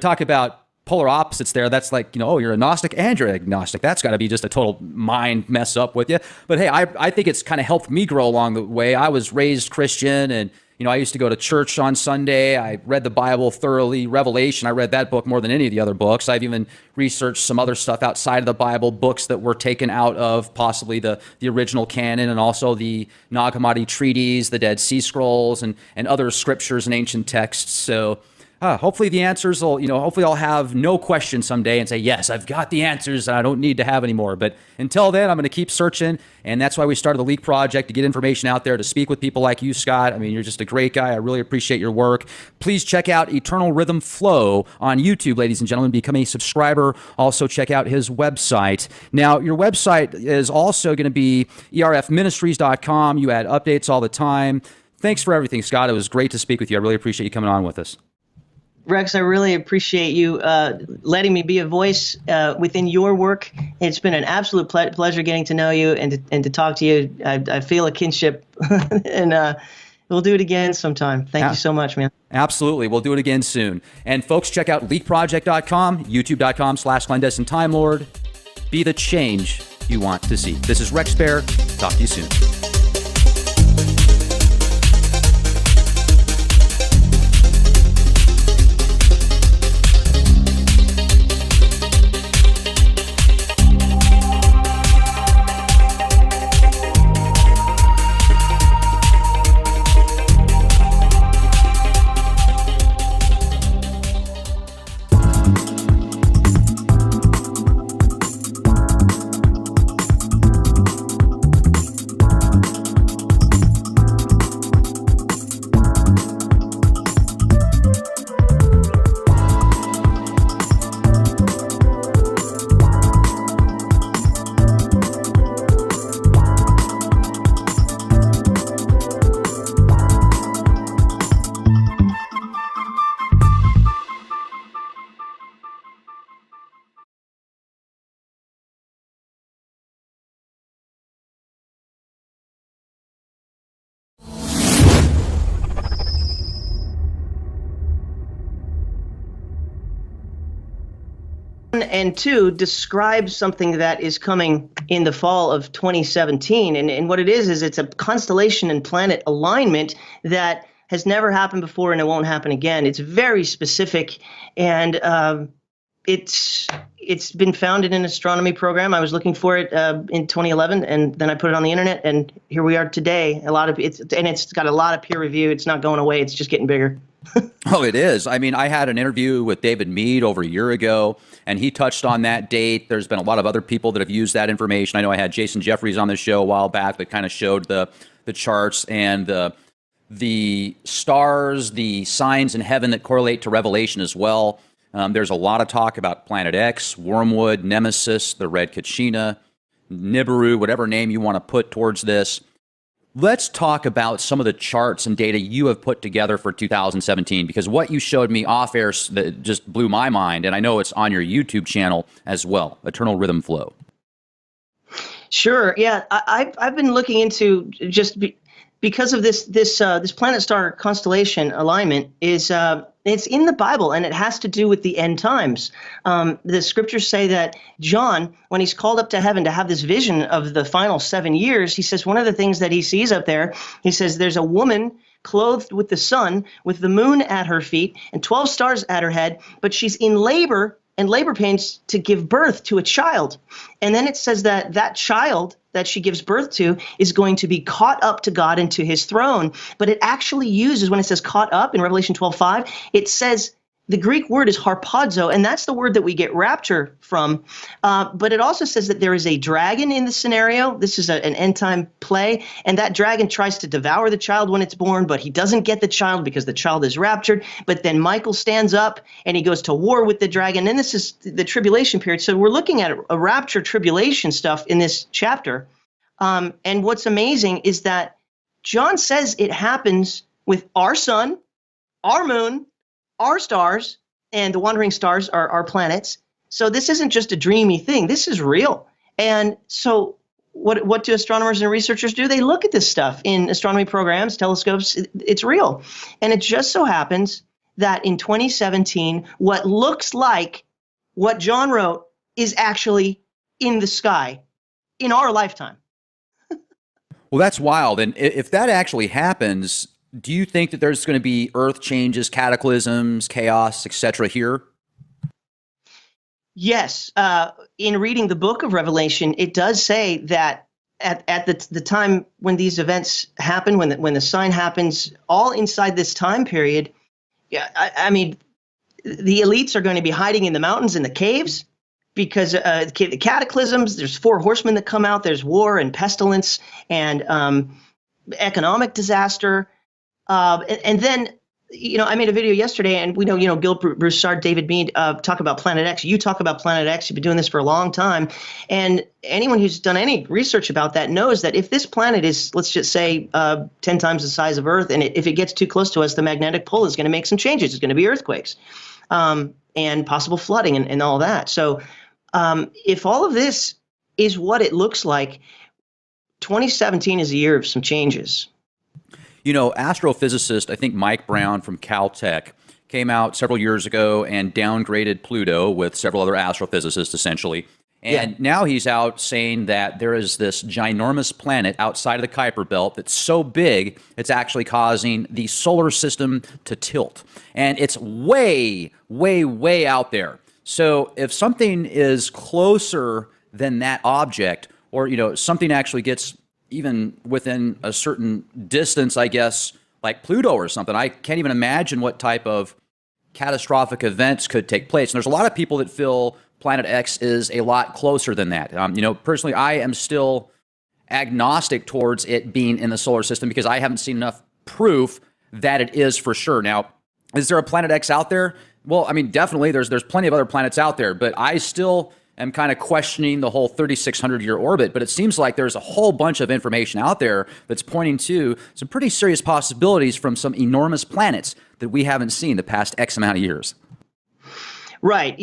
talk about polar opposites there. That's like, oh, you're a Gnostic and you're agnostic. That's got to be just a total mind mess up with you. But hey, I think it's kind of helped me grow along the way. I was raised Christian, and I used to go to church on Sunday. I read the Bible thoroughly. Revelation, I read that book more than any of the other books. I've even researched some other stuff outside of the Bible, books that were taken out of possibly the original canon, and also the Nag Hammadi treaties, the Dead Sea Scrolls, and other scriptures and ancient texts. So hopefully the answers will, hopefully I'll have no question someday and say, yes, I've got the answers and I don't need to have any more. But until then, I'm going to keep searching. And that's why we started the Leak Project, to get information out there, to speak with people like you, Scott. You're just a great guy. I really appreciate your work. Please check out Eternal Rhythm Flow on YouTube, ladies and gentlemen. Become a subscriber. Also check out his website. Now, your website is also going to be erfministries.com. You add updates all the time. Thanks for everything, Scott. It was great to speak with you. I really appreciate you coming on with us. Rex, I really appreciate you letting me be a voice within your work. It's been an absolute pleasure getting to know you and to talk to you. I feel a kinship, and we'll do it again sometime. Thank you so much, man. Absolutely. We'll do it again soon. And folks, check out leakproject.com, youtube.com/clandestine time lord. Be the change you want to see. This is Rex Bear. Talk to you soon. And two, describe something that is coming in the fall of 2017. And what it is it's a constellation and planet alignment that has never happened before and it won't happen again. It's very specific, and it's been found in an astronomy program. I was looking for it in 2011, and then I put it on the internet, and here we are today. It's got a lot of peer review. It's not going away. It's just getting bigger. Oh, it is. I had an interview with David Mead over a year ago, and he touched on that date. There's been a lot of other people that have used that information. I know I had Jason Jeffries on the show a while back that kind of showed the charts and the stars, the signs in heaven that correlate to Revelation as well. There's a lot of talk about Planet X, Wormwood, Nemesis, the Red Kachina, Nibiru, whatever name you want to put towards this. Let's talk about some of the charts and data you have put together for 2017, because what you showed me off air that just blew my mind, and I know it's on your YouTube channel as well, Eternal Rhythm Flow. Sure. Yeah, I've been looking into because of this planet star constellation alignment is it's in the Bible, and it has to do with the end times. The scriptures say that John, when he's called up to heaven to have this vision of the final 7 years, he says one of the things that he sees up there, he says there's a woman clothed with the sun, with the moon at her feet and 12 stars at her head, but she's in labor and labor pains to give birth to a child. And then it says that that child that she gives birth to is going to be caught up to God and to his throne. But it actually uses, when it says caught up in Revelation 12:5, it says the Greek word is harpazo, and that's the word that we get rapture from. But it also says that there is a dragon in the scenario. This is an end time play, and that dragon tries to devour the child when it's born, but he doesn't get the child because the child is raptured. But then Michael stands up and he goes to war with the dragon. And this is the tribulation period. So we're looking at a rapture tribulation stuff in this chapter. And what's amazing is that John says it happens with our sun, our moon, our stars, and the wandering stars are our planets. So this isn't just a dreamy thing. This is real. And so what do astronomers and researchers do? They look at this stuff in astronomy programs, telescopes. It's real. And it just so happens that in 2017, what looks like what John wrote is actually in the sky in our lifetime. Well, that's wild. And if that actually happens, do you think that there's going to be earth changes, cataclysms, chaos, etc. here? Yes. In reading the book of Revelation, it does say that at the time when these events happen, when the sign happens, all inside this time period, I mean, the elites are going to be hiding in the mountains and the caves because the cataclysms, there's 4 horsemen that come out, there's war and pestilence and economic disaster. And then, I made a video yesterday, and we know, Gil Broussard, David Mead talk about Planet X. You talk about Planet X. You've been doing this for a long time. And anyone who's done any research about that knows that if this planet is, let's just say, 10 times the size of Earth, and if it gets too close to us, the magnetic pull is going to make some changes. It's going to be earthquakes and possible flooding and all that. So if all of this is what it looks like, 2017 is a year of some changes. Astrophysicist, I think Mike Brown from Caltech, came out several years ago and downgraded Pluto with several other astrophysicists, essentially. And now he's out saying that there is this ginormous planet outside of the Kuiper Belt that's so big, it's actually causing the solar system to tilt. And it's way, way, way out there. So if something is closer than that object, or, something actually gets even within a certain distance, I guess, like Pluto or something, I can't even imagine what type of catastrophic events could take place. And there's a lot of people that feel Planet X is a lot closer than that. Personally, I am still agnostic towards it being in the solar system because I haven't seen enough proof that it is for sure. Now, is there a Planet X out there? Well, definitely there's plenty of other planets out there, but I still am kind of questioning the whole 3,600-year orbit, but it seems like there's a whole bunch of information out there that's pointing to some pretty serious possibilities from some enormous planets that we haven't seen the past X amount of years. Right.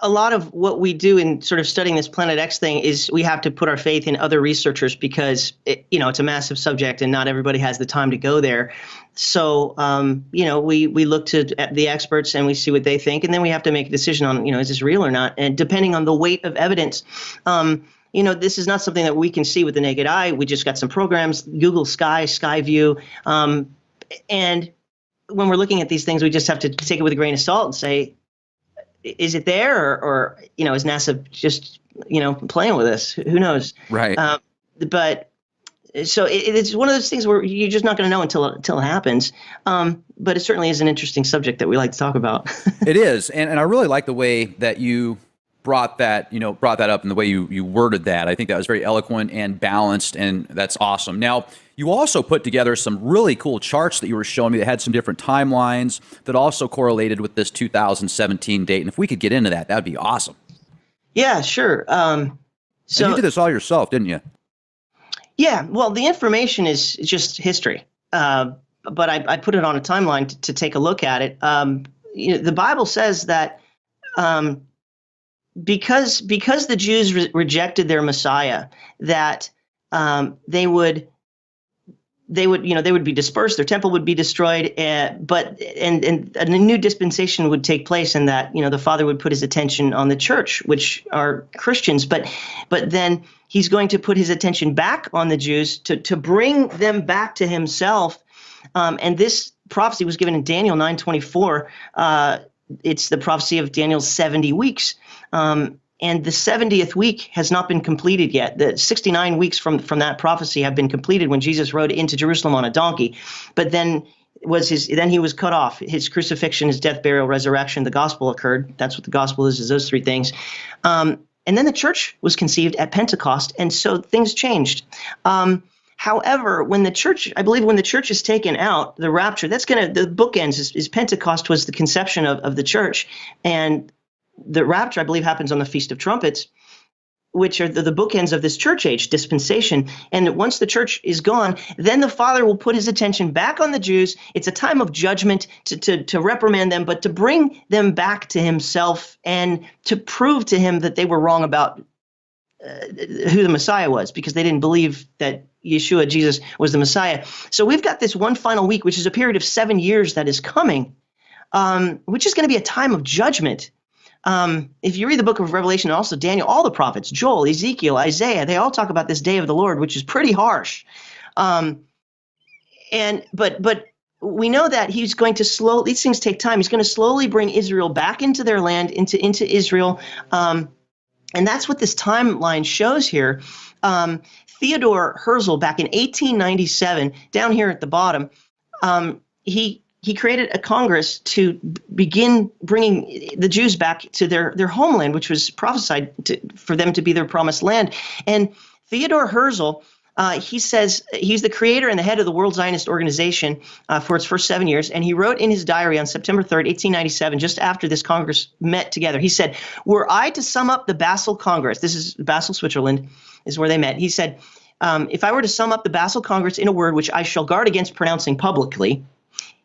A lot of what we do in sort of studying this Planet X thing is we have to put our faith in other researchers because, it's a massive subject and not everybody has the time to go there. So, we look to the experts and we see what they think, and then we have to make a decision on, is this real or not? And depending on the weight of evidence, this is not something that we can see with the naked eye. We just got some programs, Google Skyview. And when we're looking at these things, we just have to take it with a grain of salt and say, is it there or is NASA just, playing with us? Who knows? Right. But so it's one of those things where you're just not going to know until it happens. But it certainly is an interesting subject that we like to talk about. It is. And I really like the way that you brought that up and the way you worded that. I think that was very eloquent and balanced, and that's awesome. Now, you also put together some really cool charts that you were showing me that had some different timelines that also correlated with this 2017 date. And if we could get into that, that would be awesome. Yeah, sure. So and you did this all yourself, didn't you? Yeah. Well, the information is just history, but I put it on a timeline to take a look at it. The Bible says that because the Jews rejected their Messiah, that they would be dispersed, their temple would be destroyed, but a new dispensation would take place, and that the Father would put his attention on the church, which are Christians, but then he's going to put his attention back on the Jews to bring them back to himself. And this prophecy was given in Daniel 9:24. it's the prophecy of Daniel's 70 weeks. And the 70th week has not been completed yet. The 69 weeks from that prophecy have been completed when Jesus rode into Jerusalem on a donkey. But then he was cut off. His crucifixion, his death, burial, resurrection, the gospel occurred. That's what the gospel is those three things. And then the church was conceived at Pentecost, and so things changed. However, when the church is taken out, the rapture, the bookends is Pentecost was the conception of the church, and the rapture, I believe, happens on the Feast of Trumpets, which are the bookends of this church age dispensation. And once the church is gone, then the Father will put his attention back on the Jews. It's a time of judgment to reprimand them, but to bring them back to himself and to prove to him that they were wrong about who the Messiah was, because they didn't believe that Yeshua, Jesus, was the Messiah. So we've got this one final week, which is a period of 7 years that is coming, which is going to be a time of judgment. If you read the book of Revelation, and also Daniel, all the prophets, Joel, Ezekiel, Isaiah, they all talk about this day of the Lord, which is pretty harsh. But we know that he's going to slowly, these things take time. He's going to slowly bring Israel back into their land, into Israel. And that's what this timeline shows here. Theodore Herzl, back in 1897, down here at the bottom, he created a Congress to begin bringing the Jews back to their homeland, which was prophesied for them to be their promised land. And Theodore Herzl, he says he's the creator and the head of the World Zionist Organization for its first 7 years. And he wrote in his diary on September 3rd, 1897, just after this Congress met together, he said, "Were I to sum up the Basel Congress," this is Basel, Switzerland, is where they met. He said, "If I were to sum up the Basel Congress in a word which I shall guard against pronouncing publicly,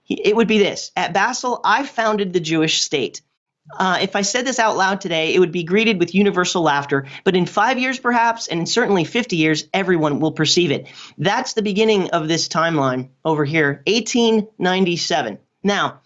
it would be this: at Basel, I founded the Jewish state. If I said this out loud today, it would be greeted with universal laughter. But in 5 years, perhaps, and certainly 50 years, everyone will perceive it." That's the beginning of this timeline over here, 1897. Now,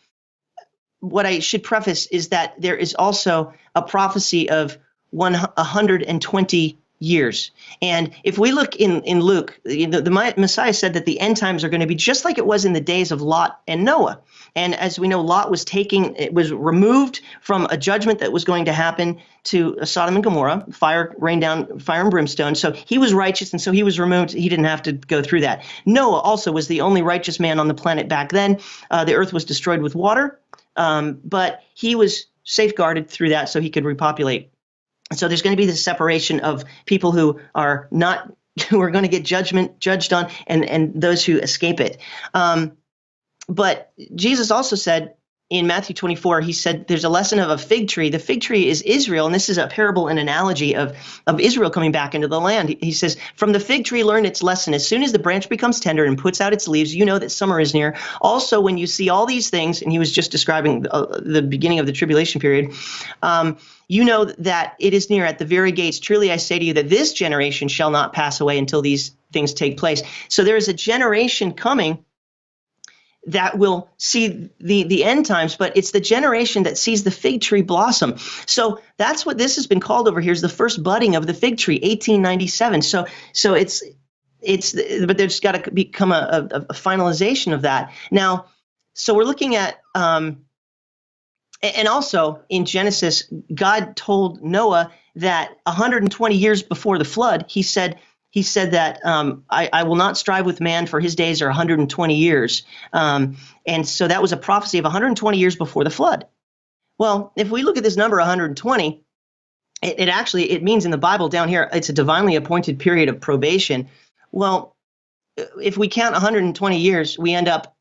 what I should preface is that there is also a prophecy of 120 years. And if we look in Luke, the Messiah said that the end times are going to be just like it was in the days of Lot and Noah. And as we know, Lot was removed from a judgment that was going to happen to Sodom and Gomorrah. Fire rained down, fire and brimstone. So he was righteous, and so he was removed. He didn't have to go through that. Noah also was the only righteous man on the planet back then. The earth was destroyed with water, but he was safeguarded through that so he could repopulate. So there's going to be this separation of people who are going to get judged on, and those who escape it. But Jesus also said in Matthew 24, he said there's a lesson of a fig tree. The fig tree is Israel, and this is a parable and analogy of Israel coming back into the land. He says, "From the fig tree learn its lesson. As soon as the branch becomes tender and puts out its leaves, you know that summer is near. Also, when you see all these things," and he was just describing the beginning of the tribulation period, "you know that it is near at the very gates. Truly I say to you that this generation shall not pass away until these things take place." So there is a generation coming that will see the end times, but it's the generation that sees the fig tree blossom. So that's what this has been called over here, is the first budding of the fig tree, 1897. So but there's got to become a finalization of that. Now, so we're looking at, and also in Genesis, God told Noah that 120 years before the flood, he said that I will not strive with man, for his days are 120 years. And so that was a prophecy of 120 years before the flood. Well, if we look at this number 120, it means in the Bible down here, it's a divinely appointed period of probation. Well, if we count 120 years, we end up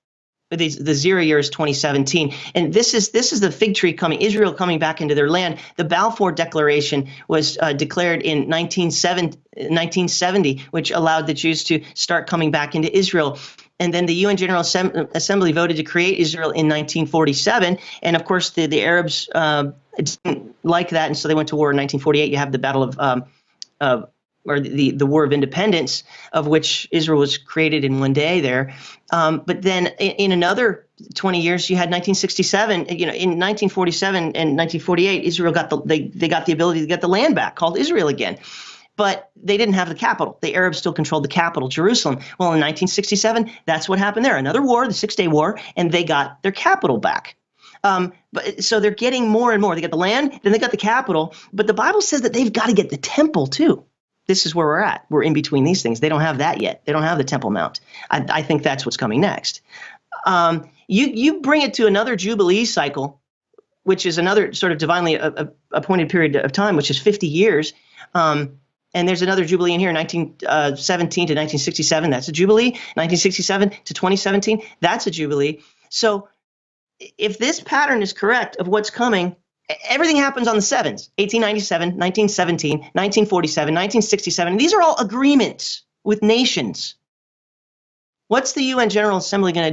the 0 year is 2017. And this is the fig tree coming, Israel coming back into their land. The Balfour Declaration was declared in 1970, which allowed the Jews to start coming back into Israel. And then the UN General Assembly voted to create Israel in 1947. And of course, the Arabs didn't like that, and so they went to war in 1948. You have the Battle of the War of Independence, of which Israel was created in one day there. But then in another 20 years, you had 1967. In 1947 and 1948, Israel got the ability to get the land back, called Israel again. But they didn't have the capital. The Arabs still controlled the capital, Jerusalem. Well, in 1967, that's what happened there. Another war, the 6-Day War, and they got their capital back. But so they're getting more and more. They got the land, then they got the capital. But the Bible says that they've got to get the temple too. This is where we're at. We're in between these things. They don't have that yet. They don't have the Temple Mount. I think that's what's coming next. You bring it to another Jubilee cycle, which is another sort of divinely appointed period of time, which is 50 years. And there's another Jubilee in here, 1917 to 1967. That's a Jubilee. 1967 to 2017. That's a Jubilee. So if this pattern is correct of what's coming, everything happens on the sevens: 1897, 1917, 1947, 1967. These are all agreements with nations. What's the UN General Assembly going to do